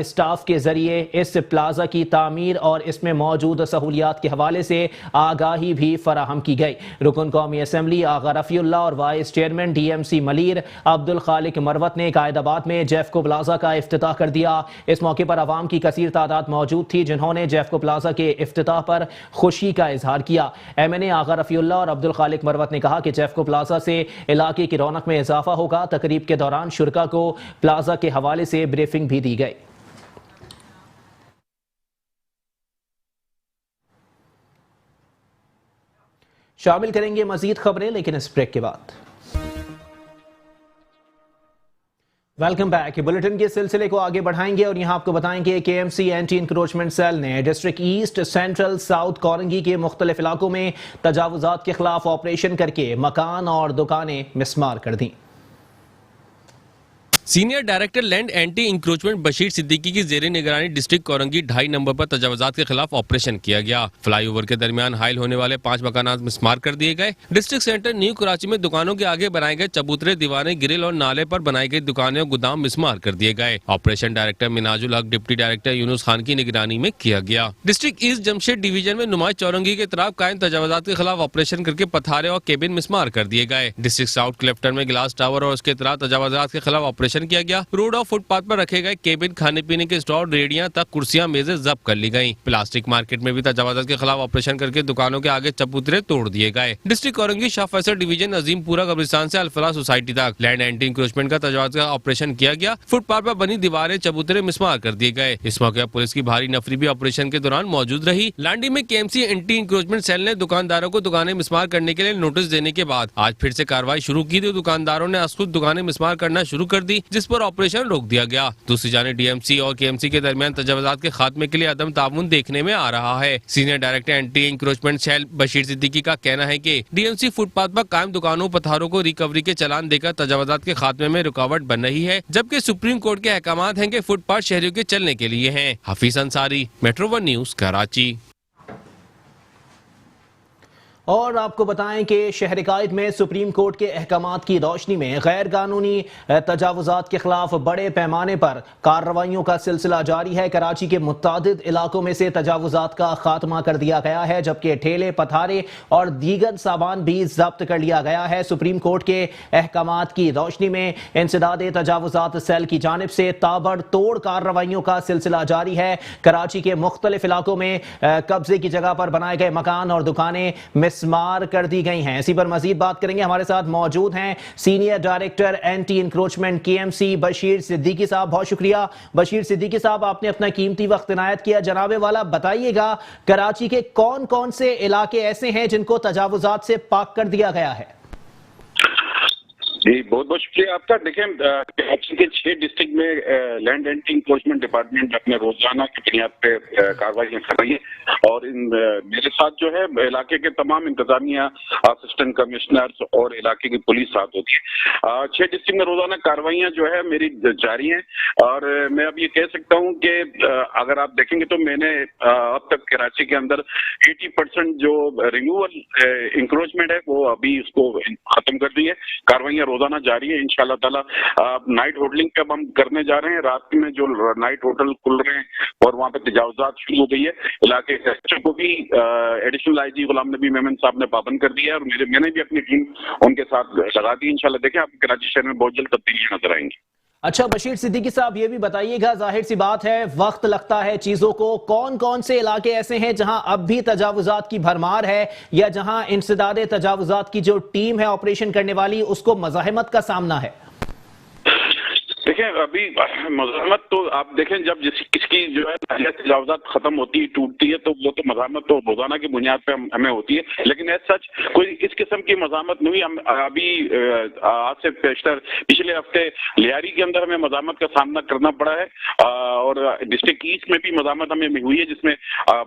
स्टाफ के जरिए इस प्लाजा की तामीर और इसमें मौजूद सहूलियात के हवाले से आगाही भी फराहम की गई। रुकन कौमी असम्बली आगा रफ़ीउल्लाह और vice chairman DMC Malir Abdul Khaliq Marwat ने कायदाबाद में जेफको प्लाजा का इफ्तिताह कर दिया। इस मौके पर आवाम की कसीर तादाद मौजूद थी जिन्होंने जेफको प्लाजा के इफ्तिताह पर खुशी का इजहार किया। MNA आगा रफ़ीउल्लाह और अब्दुल खालिक मरवत ने कहा कि जेफको प्लाजा से इलाके की रौनक में इजाफा होगा। तकरीब के दौरान शुरका को प्लाजा के हवाले से ब्रीफिंग भी दी गई। शामिल करेंगे मजीद खबरें लेकिन इस ब्रेक के बाद। Welcome back. बुलेटिन के सिलसिले को आगे बढ़ाएंगे और यहां आपको बताएंगे कि KMC एंटी इंक्रोचमेंट सेल ने district east, central, south Korangi के मुख्तलिफ इलाकों में तजावुजात के खिलाफ ऑपरेशन करके मकान और दुकानें मिसमार कर दी। Senior director land anti encroachment Bashir Siddiqui की जेर निगरानी डिस्ट्रिक्ट कोरंगी 2.5 नंबर पर तजावुजात के खिलाफ ऑपरेशन किया गया। फ्लाईओवर के दरमियान हाइल होने वाले 5 मकानात मिसमार कर दिए गए। डिस्ट्रिक्ट सेंटर न्यू कराची में दुकानों के आगे बनाए गए चबूतरे, दीवारें, ग्रिल और नाले पर बनाई गई दुकानें और गोदाम मिसमार कर दिए गए। ऑपरेशन डायरेक्टर मिनाजुल हक, डिप्टी डायरेक्टर यूनुस खान की निगरानी में किया गया। डिस्ट्रिक्ट ईस्ट जमशेद डिवीजन में नुमाइश चौरंगी के तरफ कायम तजावुजात के खिलाफ ऑपरेशन करके पथारे और केबिन मिसमार कर दिए गए। डिस्ट्रिक्ट साउथ क्लिफ्टन में गिलास टावर और उसके तरफ तजावुजात के खिलाफ ऑपरेशन किया गया। रोड और फुटपाथ पर रखे गए केबिन, खाने पीने के स्टॉल, रेडियां तक कुर्सियां, मेजें जब्त कर ली गयी। प्लास्टिक मार्केट में भी तजावुजात के खिलाफ ऑपरेशन करके दुकानों के आगे चबूतरे तोड़ दिए गए। डिस्ट्रिक्ट कोरंगी शाह फैसल डिवीजन अजीमपुरा कब्रिस्तान से अल्फला सोसाइटी तक लैंड एंटी इंक्रोचमेंट का तजावुजात का ऑपरेशन किया गया। फुटपाथ पर बनी दीवारें, चबूतरे मिसमार कर दिए गए। इस मौके पर पुलिस की भारी नफरी भी ऑपरेशन के दौरान मौजूद रही। लांडी में KMC एंटी इंक्रोचमेंट सेल ने दुकानदारों को दुकानें मिसमार करने के लिए नोटिस देने के बाद आज फिर से कार्रवाई शुरू की थी। दुकानदारों ने खुद दुकानें मिसमार करना शुरू कर दी, जिस पर ऑपरेशन रोक दिया गया। दूसरी जानिब DMC और KMC के दरमियान तजावुजात के खात्मे के लिए अदम ताउन देखने में आ रहा है। Senior director anti encroachment cell Bashir Siddiqui का कहना है कि DMC फुटपाथ पर कायम दुकानों, पथारों को रिकवरी के चालान देकर तजावुजात के खात्मे में रुकावट बन रही है, जबकि सुप्रीम कोर्ट के अहकामात हैं कि फुटपाथ शहरियों के चलने के लिए हैं। Hafeez Ansari, metro 1 news, Karachi. और आपको बताएं कि शहर कायद में सुप्रीम कोर्ट के अहकामात की रोशनी में गैर कानूनी तजावुजात के खिलाफ बड़े पैमाने पर कार्रवाइयों का सिलसिला जारी है। कराची के मुतादिद इलाकों में से तजावुजात का खात्मा कर दिया गया है, जबकि ठेले, पथारे और दीगर सामान भी जब्त कर लिया गया है। सुप्रीम कोर्ट के अहकामात की रोशनी में इंसदाद तजावुजात सेल की जानिब से ताबड़तोड़ कार्रवाइयों का सिलसिला जारी है। कराची के मुख्तलिफ इलाकों में कब्जे की जगह पर बनाए गए मकान और दुकानें मिसमार कर दी गई हैं। इसी पर मजीद बात करेंगे। हमारे साथ मौजूद हैं senior director anti encroachment KMC Bashir Siddiqui साहब। बहुत शुक्रिया बशीर सिद्दीकी साहब, आपने अपना कीमती वक्त इनायत किया। जनाबे वाला, बताइएगा कराची के कौन कौन से इलाके ऐसे हैं जिनको तजावुजात से पाक कर दिया गया है? जी बहुत बहुत शुक्रिया आपका। देखें, कराची के 6 डिस्ट्रिक्ट में लैंड एंटी इंक्रोचमेंट डिपार्टमेंट अपने रोजाना की बुनियाद पे कार्रवाई कर रही है और मेरे साथ जो है इलाके के तमाम इंतजामिया, असिस्टेंट कमिश्नर्स और इलाके की पुलिस साथ होती है। 6 डिस्ट्रिक्ट में रोजाना कार्रवाइयां जो है मेरी जारी हैं और मैं अब ये कह सकता हूँ कि अगर आप देखेंगे तो मैंने अब तक कराची के अंदर 80% जो रिन्यूअल इंक्रोचमेंट है वो अभी उसको खत्म कर दी है। कार्रवाइयां रोजाना जारी है इंशाल्लाह ताला। नाइट होटलिंग का हम करने जा रहे हैं। रात में जो नाइट होटल खुल रहे हैं और वहाँ पे तजावुजात शुरू हो गई है, इलाके को भी एडिशनल IG गुलाम नबी मेमन साहब ने पाबंद कर दिया है और मैंने भी अपनी टीम उनके साथ लगा दी। इंशाल्लाह देखें आप कराची शहर में बहुत जल्द तब्दीलियां नजर आएंगी। अच्छा बशीर सिद्दीकी साहब, ये भी बताइएगा, जाहिर सी बात है वक्त लगता है चीजों को, कौन कौन से इलाके ऐसे हैं जहां अब भी तजावुजात की भरमार है या जहां इंसदादे तजावुजात की जो टीम है ऑपरेशन करने वाली उसको मज़ाहमत का सामना है? देखें, अभी मज़ाहमत तो आप देखें जब किसकी जो है तजावुजात खत्म होती है, टूटती है, तो वो तो मज़ाहमत तो रोजाना की बुनियाद पे हमें होती है, लेकिन एज सच कोई इस किस्म की मज़ाहमत नहीं। हम अभी आज से पिछले हफ्ते लियारी के अंदर हमें मज़ाहमत का सामना करना पड़ा है और डिस्ट्रिक्ट ईस्ट में भी मज़ाहमत हमें हुई है जिसमें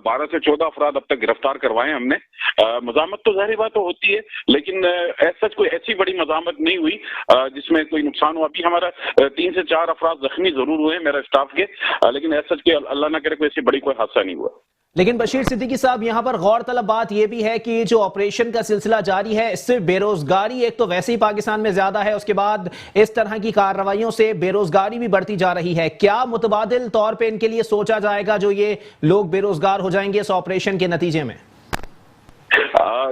12 से 14 अफराद अब तक गिरफ्तार करवाए हमने। मज़ाहमत तो जाहिर बात तो होती है, लेकिन एज सच कोई ऐसी बड़ी मज़ाहमत नहीं हुई जिसमें कोई नुकसान हो। अभी हमारा 3 से 4 अफराद जख्मी जरूर हुए मेरा स्टाफ के, लेकिन ऐसा कि अल्लाह ना करे कोई ऐसी बड़ी कोई हादसा नहीं हुआ। लेकिन बशीर सिद्दीकी साहब, यहाँ पर गौर तलब बात यह भी है कि जो ऑपरेशन का सिलसिला जारी है इससे बेरोजगारी एक तो वैसे ही पाकिस्तान में ज्यादा है, उसके बाद इस तरह की कार्रवाइयों से बेरोजगारी भी बढ़ती जा रही है। क्या मुतबादिल तौर पे इनके लिए सोचा जाएगा जो ये लोग बेरोजगार हो जाएंगे इस ऑपरेशन के नतीजे में?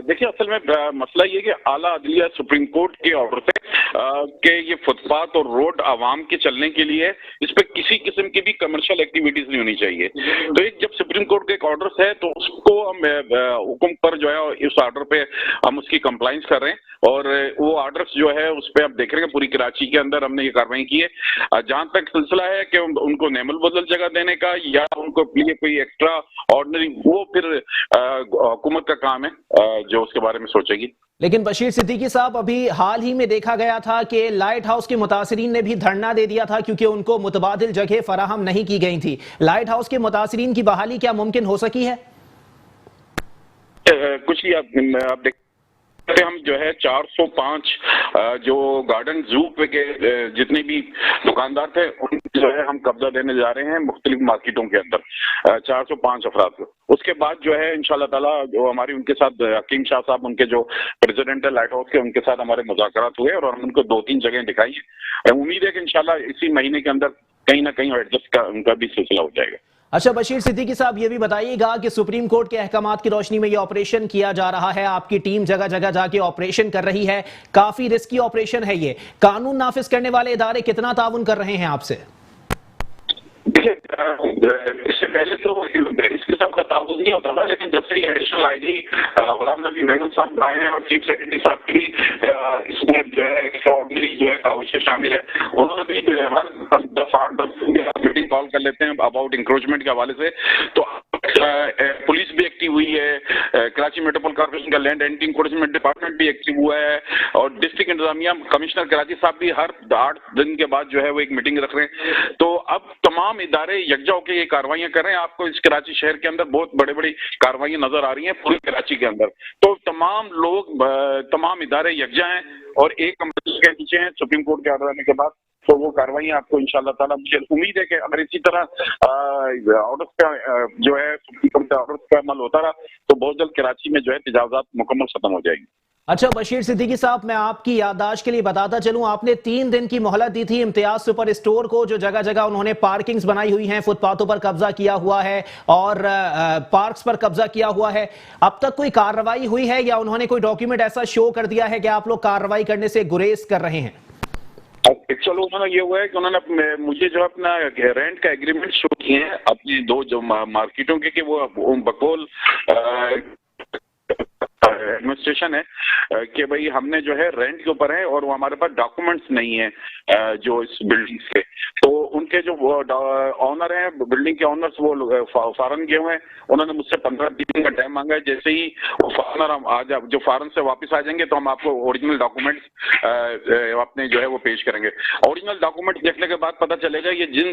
देखिए, असल में मसला ये कि आला अदलिया सुप्रीम कोर्ट के ऑर्डर से कि ये फुटपाथ और रोड आवाम के चलने के लिए इस पे किसी किस्म की भी कमर्शियल एक्टिविटीज नहीं होनी चाहिए। तो एक जब सुप्रीम कोर्ट के एक ऑर्डर है तो उसको हम हुक्म पर जो है इस ऑर्डर पे हम उसकी कंप्लाइंस कर रहे हैं और वो ऑर्डर्स जो है उस पर आप देख रहे हैं पूरी कराची के अंदर हमने ये कार्रवाई की है। जहां तक सिलसिला है कि उनको नेमल बदल जगह देने का या उनको लिए कोई एक्स्ट्रा ऑर्डिनरी, वो फिर हुकूमत का काम है जो उसके बारे में सोचेगी। लेकिन बशीर सिद्दीकी साहब, अभी हाल ही में देखा गया था कि लाइट हाउस के मुतासिरीन ने भी धरना दे दिया था क्योंकि उनको मुतबादिल जगह फराहम नहीं की गई थी। लाइट हाउस के मुतासिरीन की बहाली क्या मुमकिन हो सकी है? कुछ ही आप देख हम जो है 405 जो गार्डन जू पे के जितने भी दुकानदार थे उन जो है हम कब्जा देने जा रहे हैं मुख्तलिफ मार्केटों के अंदर 405 अफराद को। उसके बाद जो है इंशाल्लाह ताला जो हमारी उनके साथ हकीम शाह साहब उनके जो प्रेसिडेंट है लाइट हाउस के, उनके साथ हमारे मुज़ाकरात हुए और हम उनको 2-3 जगह दिखाई है। उम्मीद है कि इंशाल्लाह इसी महीने के अंदर कहीं ना कहीं एडजस्ट का उनका भी सिलसिला हो जाएगा। अच्छा बशीर सिद्दीकी साहब, ये भी बताइएगा कि सुप्रीम कोर्ट के अहकामात की रोशनी में ये ऑपरेशन किया जा रहा है, आपकी टीम जगह जगह जाके ऑपरेशन कर रही है, काफी रिस्की ऑपरेशन है ये, कानून नाफिज करने वाले इदारे कितना ताउन कर रहे हैं आपसे? इससे पहले तो इस किस्म का ताउन नहीं होता था, लेकिन जब से एडिशनल IG गुलाम नबी मेमन साहब आए हैं और चीफ सेक्रेटरी साहब की इसमें जो है एक्स्ट्राऑर्डिनरी जो है काविशें शामिल है, उन्होंने भी जो है हमारे 10 मीटिंग कॉल कर लेते हैं अबाउट इंक्रोचमेंट के हवाले से। तो पुलिस भी एक्टिव हुई है, कराची मेट्रोपॉलिटन कॉर्पोरेशन का लैंड एंटी इंक्रोचमेंट डिपार्टमेंट भी एक्टिव हुआ है और डिस्ट्रिक्ट इंतजामिया कमिश्नर कराची साहब भी हर 8 दिन के बाद जो है वो एक मीटिंग रख रहे हैं। तो अब तमाम इदारे यकजा होकर ये कार्रवाइयां कर रहे हैं। आपको इस कराची शहर के अंदर बहुत बड़े बड़ी कार्रवाइयां नजर आ रही हैं पूरे कराची के अंदर। तो तमाम लोग, तमाम इदारे यकजा हैं और एक अमल के नीचे हैं सुप्रीम कोर्ट के ऑर्डर आने के बाद। तो वो कार्रवाई आपको इंशाल्लाह ताला, मुझे उम्मीद है कि अगर इसी तरह ऑर्डर्स का जो है सुप्रीम कोर्ट के ऑर्डर्स का अमल होता रहा तो बहुत जल्द कराची में जो है तजावुजात मुकम्मल खत्म हो जाएगी। अच्छा बशीर सिद्दीकी साहब, मैं आपकी याददाश्त के लिए बताता चलूं, आपने 3 दिन की मोहलत दी थी इम्तियाज सुपर स्टोर को, जो जगह जगह उन्होंने पार्किंग्स बनाई हुई हैं, फुटपाथों पर कब्जा किया हुआ है और पार्क्स पर कब्जा किया हुआ है। अब तक कोई कार्रवाई हुई है या उन्होंने कोई डॉक्यूमेंट ऐसा शो कर दिया है कि आप लोग कार्रवाई करने से गुरेज कर रहे हैं? चलो, उन्होंने ये हुआ है कि उन्होंने मुझे जो अपना रेंट का एग्रीमेंट शो किए हैं अपनी 2 जो मार्केटों के, कि वो बकौल एडमिनिस्ट्रेशन है कि भाई हमने जो है रेंट के ऊपर है और वो हमारे पास डॉक्यूमेंट्स नहीं है जो इस बिल्डिंग के, तो उनके जो ऑनर हैं, बिल्डिंग के ऑनर्स, वो फॉरेन गए हुए हैं। उन्होंने मुझसे 15 दिन का टाइम मांगा है। जैसे ही वो फॉरनर जो फॉरेन से वापस आ जाएंगे तो हम आपको ओरिजिनल डॉक्यूमेंट्स अपने जो है वो पेश करेंगे। ओरिजिनल डॉक्यूमेंट देखने के बाद पता चलेगा ये जिन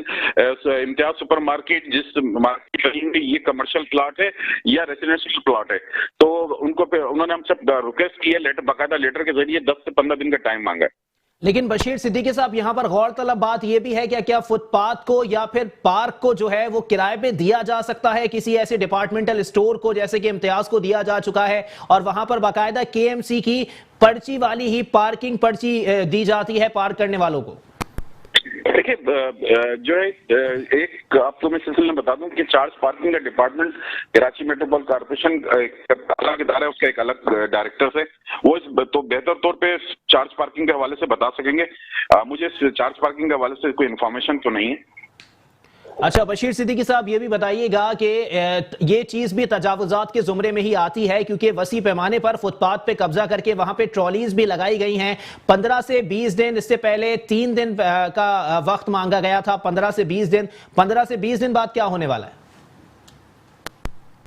इम्तियाज सुपर मार्केट जिस मार्केट में ये कमर्शियल प्लॉट है या रेसिडेंशियल प्लॉट है, तो उन्होंने हमसे रिक्वेस्ट की है, लेटर, बाकायदा लेटर के जरिए 10 से 15 दिन का टाइम मांगा है। लेकिन बशीर सिद्दीकी साहब, यहाँ पर गौरतलब बात यह भी है कि क्या फुटपाथ को या फिर पार्क को जो है वो किराए पे दिया जा सकता है किसी ऐसे डिपार्टमेंटल स्टोर को, जैसे कि इम्तियाज को दिया जा चुका है, और वहां पर बाकायदा केएमसी की पर्ची वाली ही पार्किंग पर्ची दी जाती है पार्क करने वालों को? देखिए, जो है एक आपको मैं सिलसिले में बता दूं कि चार्ज पार्किंग का डिपार्टमेंट कराची मेट्रोपॉलिटन कॉर्पोरेशन अलग इदारा है, उसका एक अलग डायरेक्टर है, वो तो बेहतर तौर पे चार्ज पार्किंग के हवाले से बता सकेंगे। मुझे चार्ज पार्किंग के हवाले से कोई इन्फॉर्मेशन तो नहीं है। अच्छा बशीर सिद्दीकी साहब, ये भी बताइएगा कि ये चीज भी तजावुजात के जुमरे में ही आती है, क्योंकि वसी पैमाने पर फुटपाथ पे कब्जा करके वहां पे ट्रॉलीज भी लगाई गई हैं। 15 से 20 दिन, इससे पहले 3 दिन का वक्त मांगा गया था, 15 से 20 दिन। 15 से 20 दिन बाद क्या होने वाला है?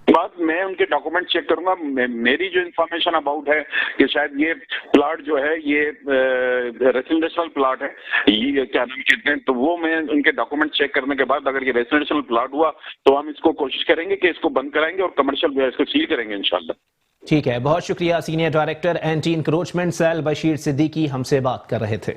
बात मैं उनके डॉक्यूमेंट चेक करूंगा। मेरी जो इन्फॉर्मेशन अबाउट है कि शायद ये प्लॉट जो है ये रेसिडेंशियल प्लॉट है, ये क्या नाम कहते हैं, तो वो मैं उनके डॉक्यूमेंट चेक करने के बाद अगर ये रेसिडेंशियल प्लॉट हुआ तो हम इसको कोशिश करेंगे कि इसको बंद कराएंगे और कमर्शियल इसको सील करेंगे इंशाल्लाह। ठीक है, बहुत शुक्रिया। Senior director anti encroachment cell Bashir Siddiqui हमसे बात कर रहे थे।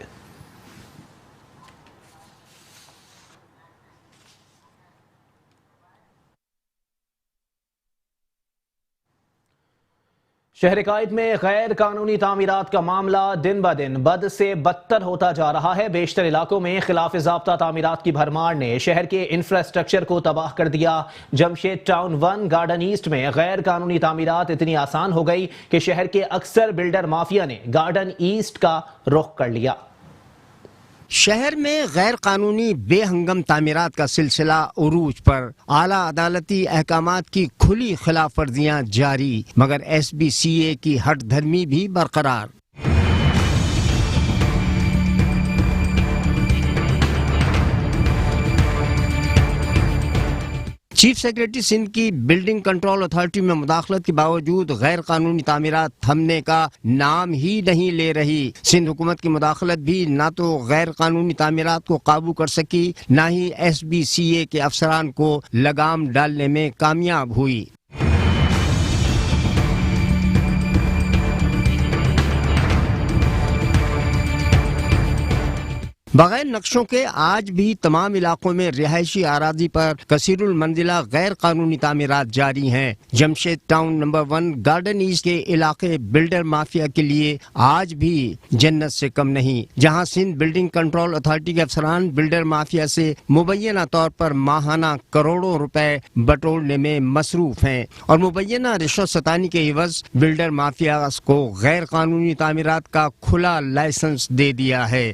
शहर कायद में गैर कानूनी तामीरात का मामला दिन ब दिन बद से बदतर होता जा रहा है। बेशतर इलाकों में खिलाफ ज़ाब्ता तामीरात की भरमार ने शहर के इंफ्रास्ट्रक्चर को तबाह कर दिया। जमशेद टाउन 1 गार्डन ईस्ट में गैर कानूनी तामीरात इतनी आसान हो गई कि शहर के अक्सर बिल्डर माफिया ने गार्डन ईस्ट का रुख कर लिया। शहर में गैर कानूनी बेहंगम तामीरात का सिलसिला उरूज पर। आला अदालती अहकामात की खुली खिलाफ वर्जियां जारी, मगर SBCA की हट धर्मी भी बरकरार। चीफ सेक्रेटरी सिंध की बिल्डिंग कंट्रोल अथॉरिटी में मुदाखलत के बावजूद गैर कानूनी तामीरात थमने का नाम ही नहीं ले रही। सिंध हुकूमत की मुदाखलत भी ना तो गैर कानूनी तामीरात को काबू कर सकी, ना ही SBCA के अफसरान को लगाम डालने में कामयाब हुई। बगैर नक्शों के आज भी तमाम इलाकों में रिहायशी आराजी पर कसीरुल मंजिला गैर कानूनी तामीरात जारी हैं। Jamshed town number 1 garden east के इलाके बिल्डर माफिया के लिए आज भी जन्नत से कम नहीं, जहां सिंध बिल्डिंग कंट्रोल अथॉरिटी के अफसरान बिल्डर माफिया से मुबैना तौर पर माहाना करोड़ों रुपए बटोरने में मसरूफ हैं और मुबैना रिश्वत सतानी के एवज बिल्डर माफिया को गैर कानूनी तामीरात का खुला लाइसेंस दे दिया है।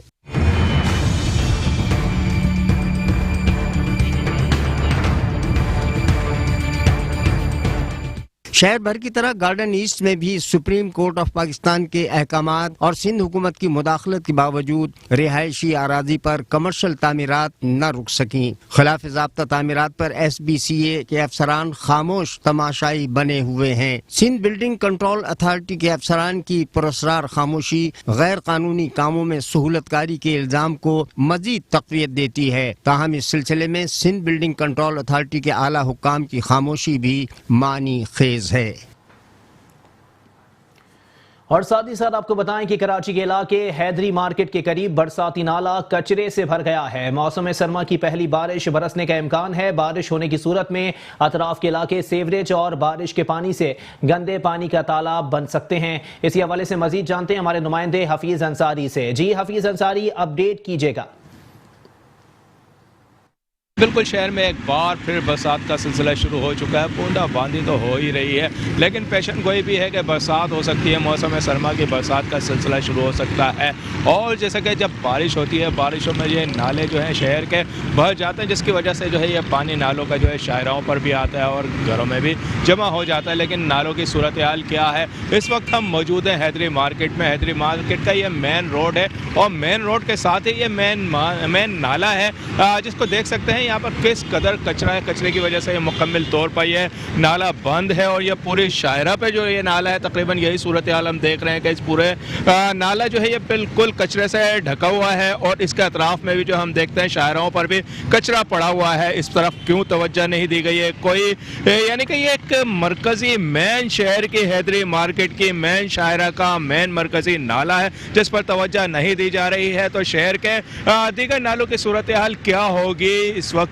शहर भर की तरह गार्डन ईस्ट में भी सुप्रीम कोर्ट ऑफ पाकिस्तान के अहकामात और सिंध हुकूमत की मुदाखलत के बावजूद रिहायशी आराजी पर कमर्शियल तामीरात न रुक सकी। खिलाफ ज़ाब्ता तामीरात पर SBCA के अफसरान खामोश तमाशाई बने हुए हैं। सिंध बिल्डिंग कंट्रोल अथॉरिटी के अफसरान की पुरस्रार खामोशी गैर कानूनी कामों में सहूलतकारी के इल्जाम को मजीद तक़वियत देती है। ताहम इस सिलसिले में सिंध बिल्डिंग कंट्रोल अथॉरिटी के आला हुक्काम की खामोशी भी मानी खेज है। और साथ ही साथ आपको बताएं कि कराची के इलाके हैदरी मार्केट के करीब बरसाती नाला कचरे से भर गया है। मौसम सरमा की पहली बारिश बरसने का इम्कान है। बारिश होने की सूरत में अतराफ के इलाके सीवरेज और बारिश के पानी से गंदे पानी का तालाब बन सकते हैं। इसी हवाले से मजीद जानते हैं हमारे नुमाइंदे हफीज अंसारी से। जी हफीज अंसारी, अपडेट कीजिएगा। बिल्कुल शहर में एक बार फिर बरसात का सिलसिला शुरू हो चुका है। बूंदाबांदी तो हो ही रही है, लेकिन पेशन गोई भी है कि बरसात हो सकती है। मौसम सरमा की बरसात का सिलसिला शुरू हो सकता है। और जैसे कि जब बारिश होती है, बारिशों में ये नाले जो हैं शहर के भर जाते हैं, जिसकी वजह से जो है ये पानी नालों का जो है शाहराओं पर भी आता है और घरों में भी जमा हो जाता है। लेकिन नालों की सूरत हाल क्या है? इस वक्त हम मौजूद हैं हैदरी मार्केट में। हैदरी मार्केट का ये मेन रोड है और मेन रोड के साथ ही ये मेन नाला है, जिसको देख सकते हैं यहाँ पर किस कदर कचरा है। कचरे की वजह से ये मुकम्मल तौर पर ये नाला बंद है और ये पूरी शायरा पे जो ये नाला है तकरीबन यही सूरत हाल हम देख रहे हैं कि इस पूरे नाला जो है ये बिल्कुल कचरे से ढका हुआ है और इसके अतराफ में भी जो हम देखते हैं शायराओं पर भी कचरा पड़ा हुआ है। इस तरफ क्यों तवज्जो नहीं दी गई है कोई? यानी कि ये एक मरकजी मेन शहर की हैदरी मार्केट की मेन शायरा का मेन मरकजी नाला है जिस पर तवज्जो नहीं दी जा रही है। तो शहर के दीगर नालों की सूरत हाल क्या होगी इस वक्त?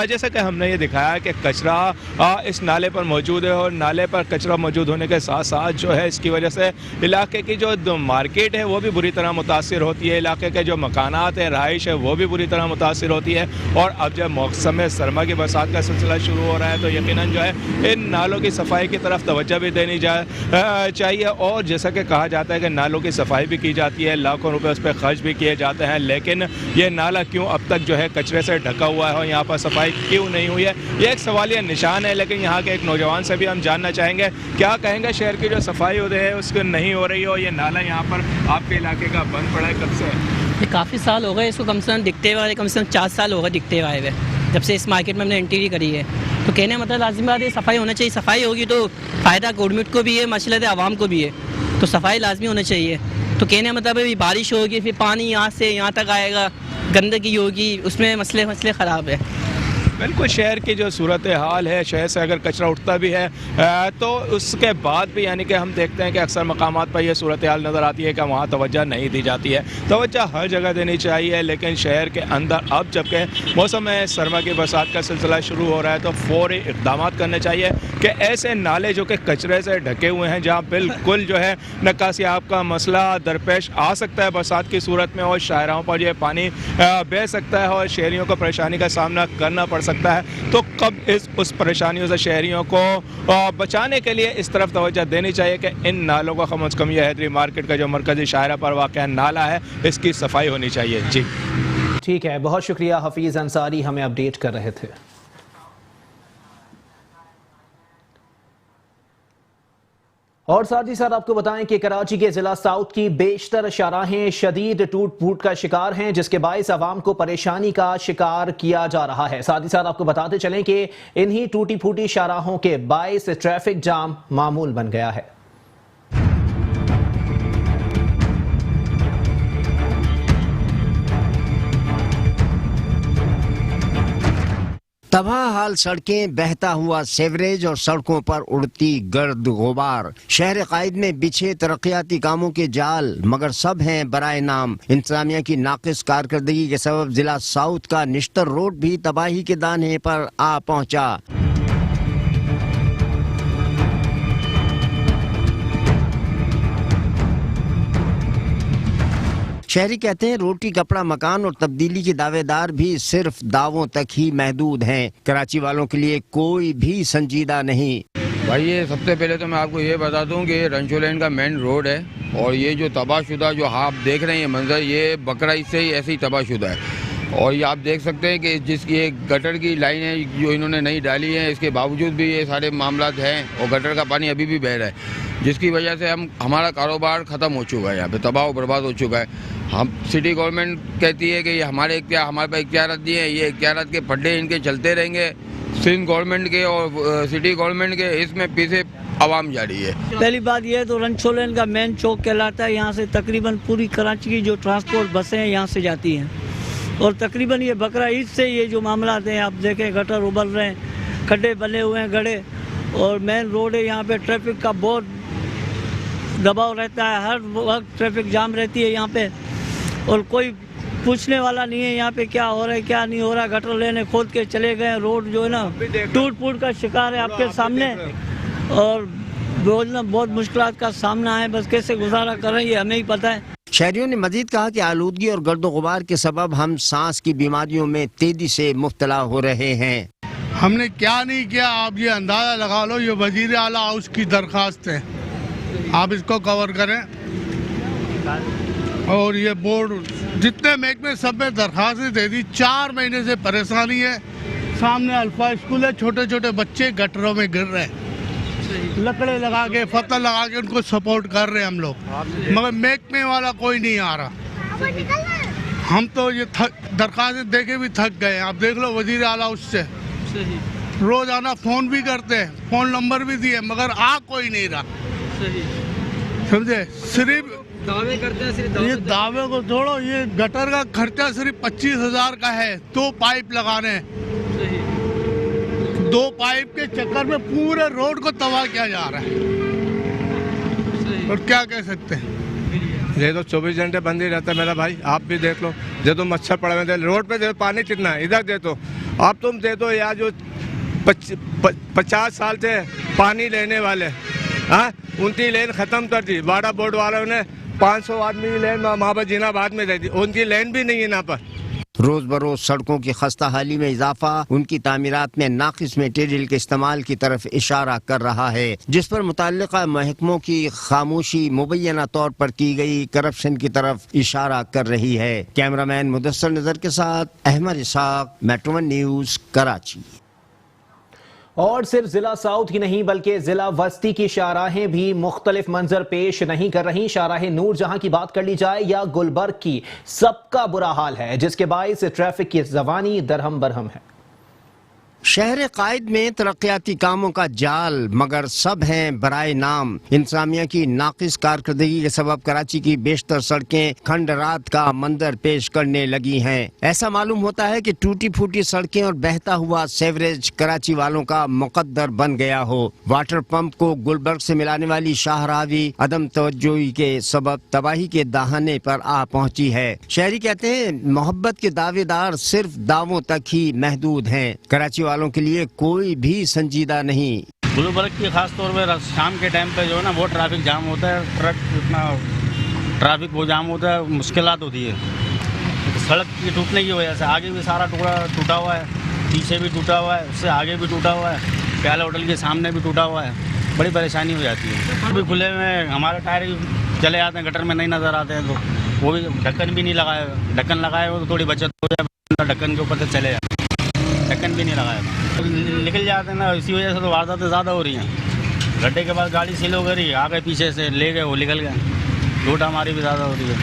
जैसा कि हमने ये दिखाया कि कचरा इस नाले पर मौजूद है और नाले पर कचरा मौजूद होने के साथ साथ जो है इसकी वजह से इलाके की जो मार्केट है वो भी बुरी तरह मुतासिर होती है। इलाके के जो मकानात हैं, रहाइश है, वो भी बुरी तरह मुतासिर होती है। और अब जब मौसम सरमा की बरसात का सिलसिला शुरू हो रहा है तो यकीनन जो है इन नालों की सफाई की तरफ तवज्जो भी देनी चाहिए। और जैसा कि कहा जाता है कि नालों की सफाई भी की जाती है, लाखों रुपए उस पर खर्च भी किए जाते हैं, लेकिन ये नाला क्यों अब तक जो है कचरे से ढका हुआ है और यहाँ पर सफाई क्यों नहीं हुई है? ये एक सवालिया निशान है। लेकिन यहाँ के एक नौजवान से भी हम जानना चाहेंगे क्या कहेंगे शहर की जो सफाई होती है उसकी नहीं हो रही हो। ये नाला यहाँ पर आपके इलाके का बंद पड़ा है कब से? ये काफ़ी साल हो गए इसको, कम से कम दिखते हुए कम से कम 4 साल हो गए दिखते हुए जब से इस मार्केट में हमने एंट्री करी है। तो कहने मतलब लाजिम बात है सफाई होना चाहिए। सफाई होगी तो फ़ायदा गवर्नमेंट को भी है, मसलत आवाम को भी है। तो सफाई लाजमी होना चाहिए। तो कहने मतलब अभी बारिश होगी फिर पानी यहाँ से यहाँ तक आएगा, गंदगी होगी, उसमें मसले ख़राब है। बिल्कुल शहर की जो सूरत हाल है, शहर से अगर कचरा उठता भी है तो उसके बाद भी यानी कि हम देखते हैं कि अक्सर मकामात पर यह सूरत हाल नज़र आती है कि वहाँ तवज्जो नहीं दी जाती है। तवज्जो हर जगह देनी चाहिए, लेकिन शहर के अंदर अब जबकि मौसम सरमा की बरसात का सिलसिला शुरू हो रहा है तो फौरी इक़दाम करने चाहिए कि ऐसे नाले जो कि कचरे से ढके हुए हैं, जहाँ बिल्कुल जो है निकासियाब का मसला दरपेश आ सकता है बरसात की सूरत में और शाहराओं पर यह पानी बह सकता है और शहरियों को परेशानी का सामना करना पड़ सकता है। तो कब उस परेशानियों से शहरियों को बचाने के लिए इस तरफ तवज्जो देनी चाहिए कि इन नालों का कम से कम यह हैदरी मार्केट का जो मरकजी शाहरा पर वाक़ नाला है इसकी सफाई होनी चाहिए। जी ठीक है, बहुत शुक्रिया हफीज़ अंसारी हमें अपडेट कर रहे थे। और साथ ही साथ आपको बताएं कि कराची के जिला साउथ की बेशतर शाहराहें शदीद टूट फूट का शिकार हैं, जिसके बायस आवाम को परेशानी का शिकार किया जा रहा है। साथ ही साथ आपको बताते चलें कि इन्हीं टूटी फूटी शाहराहों के बायस ट्रैफिक जाम मामूल बन गया है। तबाह हाल सड़कें, बहता हुआ सेवरेज और सड़कों पर उड़ती गर्द गुबार। शहर कायद में बिछे तरक्याती कामों के जाल, मगर सब हैं बराए नाम इंतजामिया की नाकिस कारकर्दगी के सबब जिला साउथ का निश्तर रोड भी तबाही के दाने पर आ पहुंचा। शहरी कहते हैं रोटी कपड़ा मकान और तब्दीली के दावेदार भी सिर्फ दावों तक ही महदूद हैं। कराची वालों के लिए कोई भी संजीदा नहीं। भाई ये सबसे पहले तो मैं आपको ये बता दूं कि ये रंचो लेन का मेन रोड है और ये जो तबाहशुदा जो आप देख रहे हैं मंजर, ये बकरा से ही ऐसे ही तबाहशुदा है। और ये आप देख सकते हैं कि जिसकी एक गटर की लाइन है जो इन्होंने नहीं डाली है, इसके बावजूद भी ये सारे मामला हैं और गटर का पानी अभी भी बह रहा है, जिसकी वजह से हमारा कारोबार ख़त्म हो चुका है, यहाँ पे तबाह बर्बाद हो चुका है। हम सिटी गवर्नमेंट कहती है कि ये हमारे पास इख्तियारात दिए हैं, ये इख्तियारात के फड्डे इनके चलते रहेंगे। सिंध गवर्नमेंट के और सिटी गवर्नमेंट के इसमें पीछे आवाम जा रही है। पहली बात ये तो रंचो लेन का मेन चौक कहलाता है। यहाँ से तकरीबन पूरी कराची की जो ट्रांसपोर्ट बसें हैं यहाँ से जाती हैं और तकरीबन ये बकरा ईद से ये जो मामला हैं आप देखें, गटर उबल रहे हैं, खड्डे बने हुए हैं गड्ढे और मेन रोड है। यहाँ पे ट्रैफिक का बहुत दबाव रहता है, हर वक्त ट्रैफिक जाम रहती है यहाँ पे और कोई पूछने वाला नहीं है यहाँ पे क्या हो रहा है क्या नहीं हो रहा। गटर लेने खोद के चले गए, रोड जो है ना टूट फूट का शिकार है आपके सामने और बहुत मुश्किलात का सामना है। बस कैसे गुजारा कर रहे हैं ये हमें ही पता है। शहरियों ने मजीद कहा कि आलूदगी और गर्दो गुबार के सबब हम सांस की बीमारियों में तेजी से मुब्तला हो रहे हैं। हमने क्या नहीं किया, आप ये अंदाजा लगा लो। ये वजीर आला हाउस की दरखास्त है, आप इसको कवर करें। और ये बोर्ड जितने महकमे सब में दरखास्तें दे दी। 4 महीने से परेशानी है। सामने अल्फा स्कूल है, छोटे छोटे बच्चे गटरों में गिर रहे हैं। लकड़े लगा के फतल लगा के उनको सपोर्ट कर रहे हैं हम लोग, मगर महकमे वाला कोई नहीं आ रहा। हम तो ये दरखास्तें देके भी थक गए। आप देख लो वजीर आला उससे रोजाना फोन भी करते हैं, फोन नंबर भी दिए, मगर आ कोई नहीं रहा। समझे, सिर्फ दावे करते हैं। ये दावे को छोड़ो, ये गटर का खर्चा सिर्फ 25,000 का है। 2 पाइप लगाने, 2 पाइप के चक्कर में पूरे रोड को तबाह किया जा रहा है। और क्या कह सकते हैं। ये तो 24 घंटे बंद ही रहता है मेरा भाई, आप भी देख लो। जो तो मच्छर पड़े हुए थे रोड पे, पानी कितना है इधर दे दो। आप तुम दे दो यार, जो 50 साल से पानी लेने वाले, हाँ, उनकी लेन खत्म कर दी। वाड़ा बोर्ड वालों ने 500 आदमी की लेन महाबा जीनाबाद में दे दी, उनकी लेन भी नहीं है यहाँ पर। रोज बरोज सड़कों की खस्ता हाली में इजाफा उनकी तामीरात में नाकिस मटेरियल के इस्तेमाल की तरफ इशारा कर रहा है, जिस पर मुतल्लिका महकमों की खामोशी मुबैना तौर पर की गई करप्शन की तरफ इशारा कर रही है। कैमरामैन मुदस्सर नजर के साथ अहमद इसाक, मेट्रो 1 न्यूज, कराची। और सिर्फ जिला साउथ ही नहीं बल्कि जिला वस्ती की शाहराहें भी मुख्तलिफ मंजर पेश नहीं कर रही। शाहराह नूर जहां की बात कर ली जाए या गुलबर्ग की, सबका बुरा हाल है, जिसके बाइस ट्रैफिक की जवानी दरहम बरहम है। शहर कायद में तरक्याती कामों का जाल, मगर सब हैं बराए नाम। इंतजामिया की नाकिस कारकर्दगी के सबब कराची की बेशतर सड़कें खंडरात का मंजर पेश करने लगी हैं। ऐसा मालूम होता है कि टूटी फूटी सड़कें और बहता हुआ सेवरेज कराची वालों का मुकद्दर बन गया हो। वाटर पंप को गुलबर्ग से मिलाने वाली शाहराह भी अदम तवज्जोही के सबब तबाही के दाहाने पर आ पहुंची है। शहरी कहते हैं मोहब्बत के दावेदार सिर्फ दावों तक ही महदूद हैं, कराची वालों के लिए कोई भी संजीदा नहीं। गुलबर्ग की खास तौर पर शाम के टाइम पे जो है ना, वो ट्रैफिक जाम होता है। इतना ट्रैफिक वो जाम होता है, मुश्किलात होती है। तो सड़क की टूटने की वजह से आगे भी सारा टुकड़ा टूटा हुआ है, पीछे भी टूटा हुआ है, उससे आगे भी टूटा हुआ है, प्याला होटल के सामने भी टूटा हुआ है। बड़ी परेशानी हो जाती है। अभी खुले में हमारे टायर चले जाते हैं, गटर में नहीं नज़र आते हैं, तो वो भी ढक्कन भी नहीं लगाए। ढक्कन लगाए हो तो थोड़ी बचत हो जाए, ढक्कन के ऊपर से चले जाते, ढक्कन भी नहीं लगाया, निकल जाते हैं ना। इसी वजह से तो वारदातें ज़्यादा हो रही हैं। गड्ढे के बाद गाड़ी सील हो गई, आ गए पीछे से ले गए, वो निकल गए। लूट हमारी भी ज़्यादा हो रही है।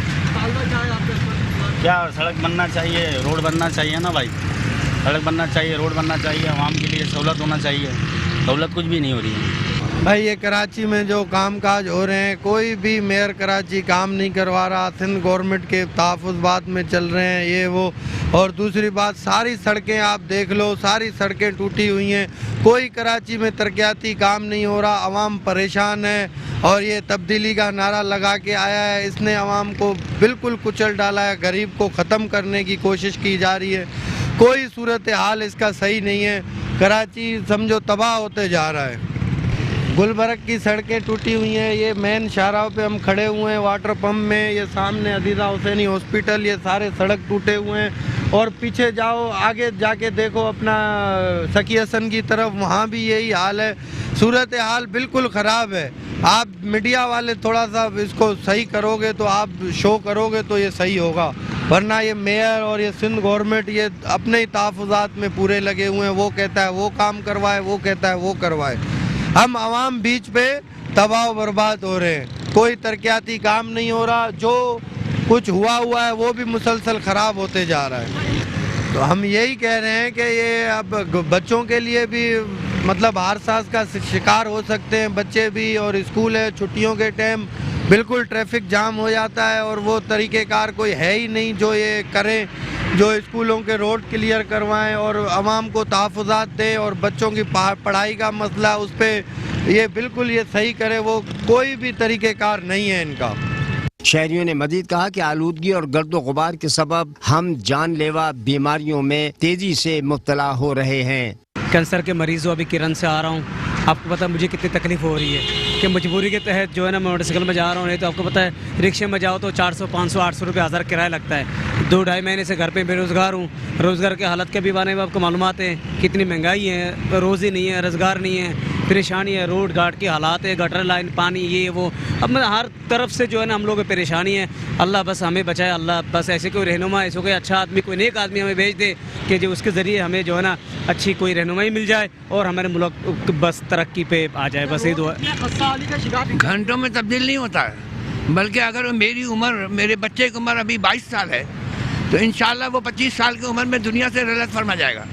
क्या सड़क बनना चाहिए, रोड बनना चाहिए ना भाई। सड़क बनना चाहिए, रोड बनना चाहिए, आवाम के लिए सहूलत होना चाहिए। सहूलत कुछ भी नहीं हो रही है भाई। ये कराची में जो कामकाज हो रहे हैं, कोई भी मेयर कराची काम नहीं करवा रहा। सिंध गवर्नमेंट के तहफ़्फ़ुज़ात में चल रहे हैं ये वो। और दूसरी बात, सारी सड़कें आप देख लो, सारी सड़कें टूटी हुई हैं। कोई कराची में तरक्याती काम नहीं हो रहा, आवाम परेशान है। और ये तब्दीली का नारा लगा के आया है, इसने आवाम को बिल्कुल कुचल डाला है। गरीब को ख़त्म करने की कोशिश की जा रही है। कोई सूरत हाल इसका सही नहीं है। कराची समझो तबाह होते जा रहा है। गुलबर्ग की सड़कें टूटी हुई हैं। ये मेन शाहराह पे हम खड़े हुए हैं, वाटर पंप में। ये सामने अजीज़ा हुसैनी हॉस्पिटल, ये सारे सड़क टूटे हुए हैं। और पीछे जाओ, आगे जाके देखो अपना सकी हसन की तरफ, वहाँ भी यही हाल है। सूरत हाल बिल्कुल ख़राब है। आप मीडिया वाले थोड़ा सा इसको सही करोगे, तो आप शो करोगे तो ये सही होगा, वरना ये मेयर और ये सिंध गवर्नमेंट ये अपने ही तहफ़्फ़ुज़ात में पूरे लगे हुए हैं। वो कहता है वो काम करवाए, वो कहता है वो करवाए। हम आवाम बीच पे तबाह बर्बाद हो रहे हैं। कोई तरक्याती काम नहीं हो रहा। जो कुछ हुआ है वो भी मुसलसल ख़राब होते जा रहा है। तो हम यही कह रहे हैं कि ये अब बच्चों के लिए भी मतलब हादसात का शिकार हो सकते हैं बच्चे भी। और स्कूल है, छुट्टियों के टाइम बिल्कुल ट्रैफिक जाम हो जाता है। और वो तरीक़ेकार कोई है ही नहीं जो ये करें, जो स्कूलों के रोड क्लियर करवाएं और आवाम को तहफ़्फ़ुज़ात दें। और बच्चों की पढ़ाई का मसला, उस पर ये बिल्कुल ये सही करे, वो कोई भी तरीक़ेकार नहीं है इनका। शहरियों ने मजीद कहा कि आलूदगी और गर्दो गुबार के सबब हम जानलेवा बीमारियों में तेजी से मुब्तला हो रहे हैं। कैंसर के मरीज हूँ, अभी किरण से आ रहा हूँ। आपको पता है मुझे कितनी तकलीफ हो रही है कि मजबूरी के तहत जो है ना मैं मोटरसाइकिल में जा रहा हूँ, नहीं तो आपको पता है रिक्शे में जाओ तो 400 500 800 रुपये 1000 किराया लगता है। 2-2.5 महीने से घर पे बेरोज़गार हूँ। रोज़गार के हालत के भी बारे में आपको मालूमात है, कितनी महंगाई है, रोज़ी नहीं है, रोज़गार नहीं है, परेशानी है, रोड घाट के हालात है, गटर लाइन, पानी, ये वो। अब मैं हर तरफ से जो है ना हम लोग परेशानी है। अल्लाह बस हमें बचाए, अल्लाह बस ऐसे कोई रहनुमा, ऐसे कोई अच्छा आदमी, कोई नेक आदमी हमें भेज दे कि जो उसके ज़रिए हमें जो है ना अच्छी कोई रहनुमाई मिल जाए और हमारे मुल्क बस तरक्की पे आ जाए। बस ये दुआ। घंटों में तब्दील नहीं होता है, बल्कि अगर मेरी उम्र, मेरे बच्चे की उम्र अभी 22 साल है तो इंशाल्लाह वो 25 साल की उम्र में दुनिया से रलत फरमा जाएगा।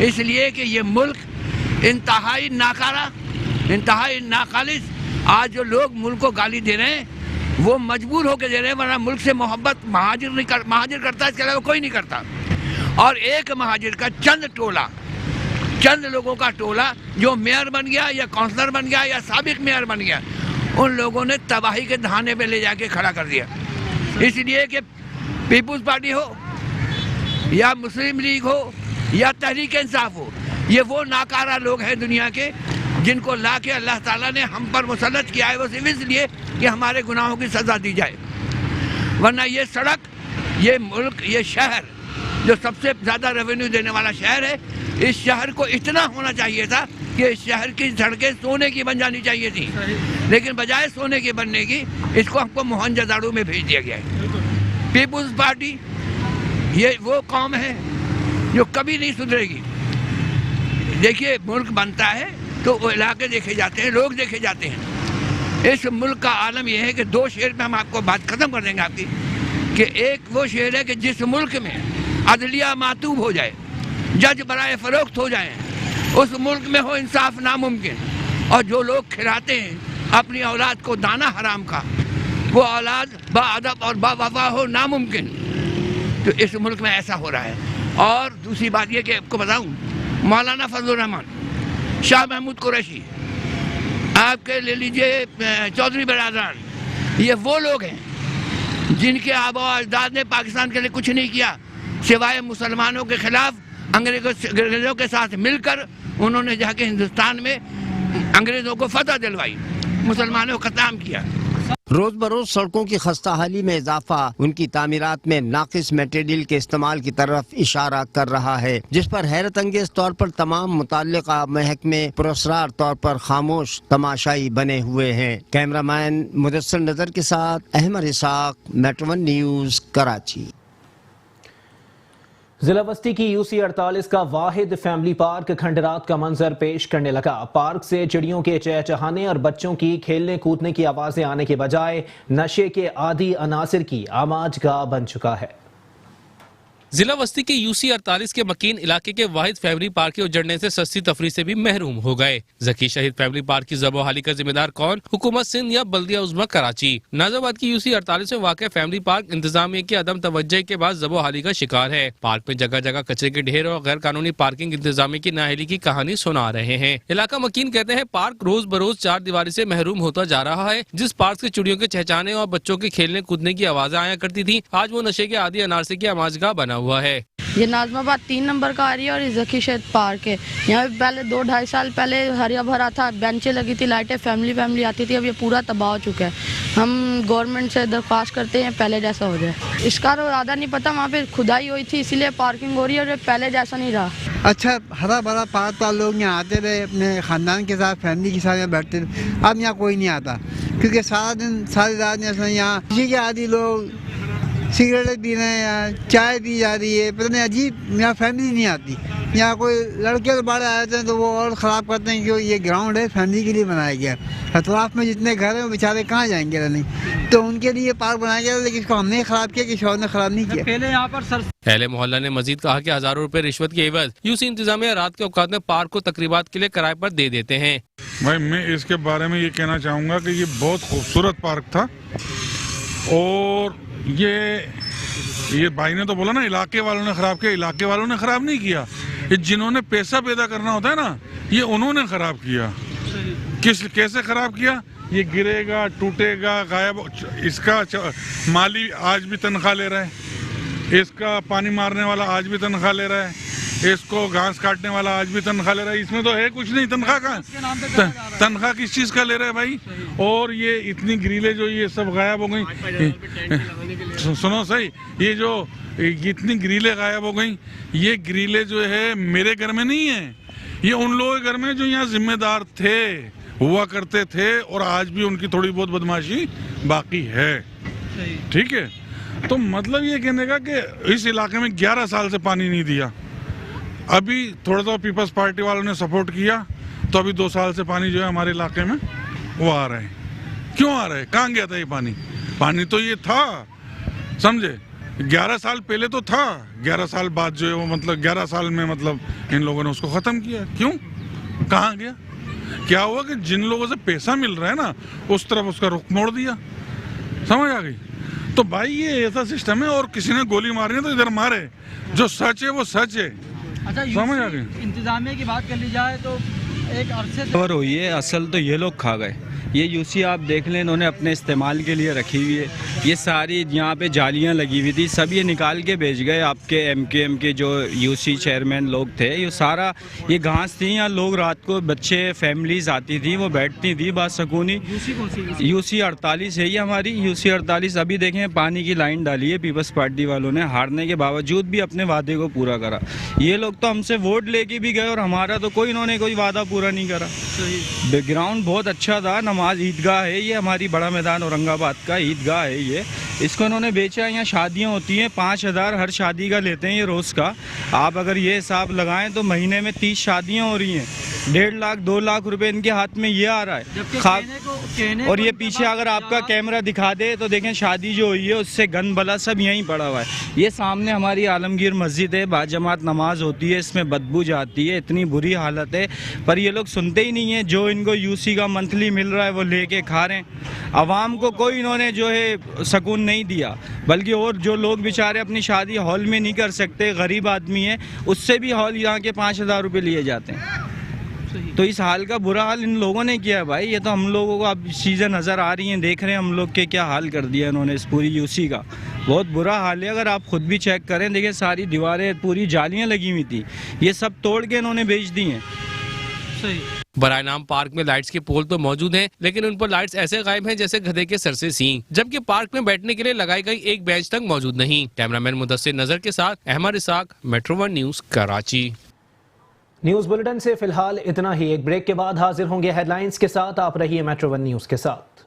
इसलिए कि ये मुल्क इंतहाई नाकारा, इंतहाई नाखालिस, आज जो लोग मुल्क को गाली दे रहे हैं वो मजबूर होकर दे रहे हैं, वरना मुल्क से मोहब्बत महाजिर करता है, इसके अलावा कोई नहीं करता। और एक महाजिर का चंद टोला, चंद लोगों का टोला जो मेयर बन गया या काउंसलर बन गया या साबिक मेयर बन गया, उन लोगों ने तबाही के दहाने पे ले जाके खड़ा कर दिया। इसलिए कि पीपुल्स पार्टी हो या मुस्लिम लीग हो या तहरीक इंसाफ हो, ये वो नाकारा लोग हैं दुनिया के जिनको ला के अल्लाह ताला ने हम पर मुसल्लत किया है, वो सिर्फ इसलिए कि हमारे गुनाहों की सज़ा दी जाए। वरना ये सड़क, ये मुल्क, ये शहर जो सबसे ज़्यादा रेवेन्यू देने वाला शहर है, इस शहर को इतना होना चाहिए था कि इस शहर की सड़कें सोने की बन जानी चाहिए थी, लेकिन बजाय सोने की बनने की इसको हमको मोहनजोदड़ो में भेज दिया गया है। पीपुल्स पार्टी ये वो कौम है जो कभी नहीं सुधरेगी। देखिए, मुल्क बनता है तो वो इलाके देखे जाते हैं, लोग देखे जाते हैं। इस मुल्क का आलम यह है कि 2 शेर में हम आपको बात ख़त्म कर देंगे आपकी, कि एक वो शेर है कि जिस मुल्क में अदलिया मातूब हो जाए, जज बराए फरोख्त हो जाए, उस मुल्क में हो इंसाफ नामुमकिन। और जो लोग खिलाते हैं अपनी औलाद को दाना हराम का, वो औलाद बाअदब और बावफा हो नामुमकिन। तो इस मुल्क में ऐसा हो रहा है। और दूसरी बात यह कि आपको बताऊं, मौलाना फजलुर रहमान, शाह महमूद कुरैशी, आपके ले लीजिए चौधरी बरादरान, ये वो लोग हैं जिनके आबा अजदाद ने पाकिस्तान के लिए कुछ नहीं किया सिवाय मुसलमानों के खिलाफ अंग्रेज़ों के साथ मिलकर उन्होंने जाके हिंदुस्तान में अंग्रेज़ों को फतह दिलवाई, मुसलमानों का काम किया। रोज बरोज सड़कों की खस्ताहाली में इजाफा उनकी तामीरात में नाकिस मटेरियल के इस्तेमाल की तरफ इशारा कर रहा है, जिस पर हैरत अंगेज तौर पर तमाम मुताल्लिका महकमे पुरस्कार तौर पर खामोश तमाशाई बने हुए हैं। कैमरामैन मुदस्सिर नजर के साथ अहमद इसाक, मेट्रो 1 न्यूज, कराची। जिला बस्ती की यूसी 48 का वाहिद फैमिली पार्क खंडरात का मंजर पेश करने लगा। पार्क से चिड़ियों के चहचहाने और बच्चों की खेलने कूदने की आवाजें आने के बजाय नशे के आदि अनासिर की आमाजगाह बन चुका है। जिला बस्ती के यूसी 48 के मकीन इलाके के वाहिद फैमिली पार्क के उजड़ने से सस्ती तफरी से भी महरूम हो गए। जकी शहीद फैमिली पार्क की ज़बोहाली का जिम्मेदार कौन? हुकूमत सिंध या बल्दिया उज़्मा कराची। नाज़ाबाद की यूसी 48 में वाक़ फैमिली पार्क इंतजामिया की अदम तवज्जुही के बाद ज़बोहाली का शिकार है। पार्क में जगह जगह कचरे के ढेर और गैर कानूनी पार्किंग इंतजामिया की नाअहली की कहानी सुना रहे हैं। इलाका मकीन कहते हैं पार्क रोज बरोज 4 दीवारी से महरूम होता जा रहा है। जिस पार्क से चिड़ियों के चहचाने और बच्चों के खेलने कूदने की आवाजें आया करती थी, आज वो नशे के आदि अनारसे की आमाजगाह बना हुआ है। ये नाज़माबाद 3 नंबर का एरिया और ये ज़की शहीद पार्क है। यहाँ पे पहले 2-2.5 साल पहले हरिया भरा था, बेंचें लगी थी, लाइटें फैमिली आती थी। अब ये पूरा तबाह हो चुका है। हम गवर्नमेंट से दरख्वास्त करते हैं पहले जैसा हो जाए। इसका तो ज़्यादा नहीं पता, वहाँ पे खुदाई हुई थी इसीलिए पार्किंग हो रही है और पहले जैसा नहीं रहा। अच्छा हरा भरा पार्क था, लोग यहाँ आते रहे अपने ख़ानदान के साथ, फैमिली के साथ बैठते थे। अब यहाँ कोई नहीं आता क्योंकि सारा दिन सारी रात यहाँ किसी के आदि लोग सिगरेटें पी रहे हैं या चाय पी जा रही है, पता नहीं अजीब। यहाँ फैमिली नहीं आती। यहाँ कोई लड़के बड़े आए थे तो वो और ख़राब करते हैं क्योंकि ये ग्राउंड है फैमिली के लिए बनाया गया। अतराफ़ में जितने घर हैं वो बेचारे कहाँ जाएंगे रहने, तो उनके लिए पार्क बनाया गया, लेकिन इसको हमने ख़राब किया कि शौहर ने ख़राब नहीं किया। पहले यहाँ पर अहले मोहल्ला ने मजीद कहा कि हज़ारों रुपए रिश्वत के एवज यूसी इंतजामिया रात के औकात में पार्क को तकरीबात के लिए किराए पर दे देते हैं। भाई मैं इसके बारे में ये कहना चाहूँगा कि ये बहुत खूबसूरत पार्क था और ये भाई ने तो बोला ना इलाके वालों ने खराब किया। इलाके वालों ने खराब नहीं किया, ये जिन्होंने पैसा पैदा करना होता है ना, ये उन्होंने खराब किया। कैसे खराब किया? ये गिरेगा, टूटेगा, गायब। इसका माली आज भी तनख्वाह ले रहा है, इसका पानी मारने वाला आज भी तनख्वाह ले रहा है, इसको घास काटने वाला आज भी तनख्वाह ले रहा है। इसमें तो है कुछ नहीं, तनख्वाह का तनख्वाह किस चीज का ले रहे हैं भाई। और ये इतनी ग्रिलें जो ये सब गायब हो गई, सुनो सही, ये जो इतनी ग्रिलें गायब हो गई, ये ग्रिलें जो है मेरे घर में नहीं है, ये उन लोगों के घर में जो यहाँ जिम्मेदार थे, हुआ करते थे, और आज भी उनकी थोड़ी बहुत बदमाशी बाकी है। ठीक है, तो मतलब ये कहने का कि इस इलाके में 11 साल से पानी नहीं दिया। अभी थोड़ा सा पीपल्स पार्टी वालों ने सपोर्ट किया तो अभी 2 साल से पानी जो है हमारे इलाके में वो आ रहा है। क्यों आ रहा है? कहाँ गया था ये पानी? पानी तो ये था, समझे, 11 साल पहले तो था, 11 साल बाद जो है वो मतलब 11 साल में मतलब इन लोगों ने उसको खत्म किया। क्यों? कहाँ गया? क्या हुआ कि जिन लोगों से पैसा मिल रहा है ना, उस तरफ उसका रुख मोड़ दिया। समझ आ गई? तो भाई ये ऐसा सिस्टम है, और किसी ने गोली मारी है तो इधर मारे, जो सच है वो सच है। अच्छा, समझ आ गई? इंतजामिया की बात कर ली जाए तो एक अरसे कवर हुई है, असल तो ये लोग खा गए। ये यूसी आप देख लें, इन्होंने अपने इस्तेमाल के लिए रखी हुई है। ये सारी यहाँ पे जालियाँ लगी हुई थी, सब ये निकाल के बेच गए। आपके एमकेएम के जो यूसी चेयरमैन लोग थे, ये सारा ये घास थी, यहाँ लोग रात को बच्चे फैमिलीज आती थी, वो बैठती थी बासकूनी। यूसी 48 है ये हमारी, यूसी 48। अभी देखें पानी की लाइन डाली है पीपल्स पार्टी वालों ने, हारने के बावजूद भी अपने वादे को पूरा करा। ये लोग तो हमसे वोट लेके भी गए और हमारा तो इन्होंने कोई वादा पूरा नहीं करा। बैकग्राउंड बहुत अच्छा था, नमाज ईदगाह है ये हमारी, बड़ा मैदान औरंगाबाद का ईदगाह है ये, इसको इन्होंने बेचा। यहाँ शादियाँ होती हैं, 5000 हर शादी का लेते हैं ये रोज़ का। आप अगर ये हिसाब लगाएं तो महीने में 30 शादियाँ हो रही हैं, 1.5 लाख 2 लाख रुपए इनके हाथ में ये आ रहा है। और ये पीछे अगर आपका कैमरा दिखा दे तो देखें, शादी जो हुई है उससे गन बला सब यहीं पड़ा हुआ है। ये सामने हमारी आलमगीर मस्जिद है, बाजमात नमाज होती है, इसमें बदबू जाती है, इतनी बुरी हालत है, पर ये लोग सुनते ही नहीं है। जो इनको यूसी का मंथली मिल रहा है वो लेके खा रहे हैं। आवाम को कोई इन्होंने जो है सुकून नहीं दिया, बल्कि और जो लोग बेचारे अपनी शादी हॉल में नहीं कर सकते, गरीब आदमी है, उससे भी हॉल यहाँ के 5000 रुपये लिए जाते हैं। तो इस हाल का बुरा हाल इन लोगों ने किया है भाई। ये तो हम लोगों को अब चीज़ें नज़र आ रही हैं, देख रहे हैं हम लोग के क्या हाल कर दिया इन्होंने इस पूरी यूसी का। बहुत बुरा हाल है, अगर आप खुद भी चेक करें, देखिए सारी दीवारें पूरी जालियाँ लगी हुई थी, ये सब तोड़ के इन्होंने बेच दी हैं। सही। बरायनाम पार्क में लाइट्स के पोल तो मौजूद हैं, लेकिन उन पर लाइट्स ऐसे गायब हैं जैसे गधे के सर से सींग, जबकि पार्क में बैठने के लिए लगाई गई एक बेंच तक मौजूद नहीं। कैमरामैन मुदस्सिर नजर के साथ Ahmed Isaq, metro 1 news, Karachi. News bulletin से फिलहाल इतना ही। एक ब्रेक के बाद हाजिर होंगे हेडलाइंस के साथ। आप रहिए मेट्रो 1 न्यूज के साथ।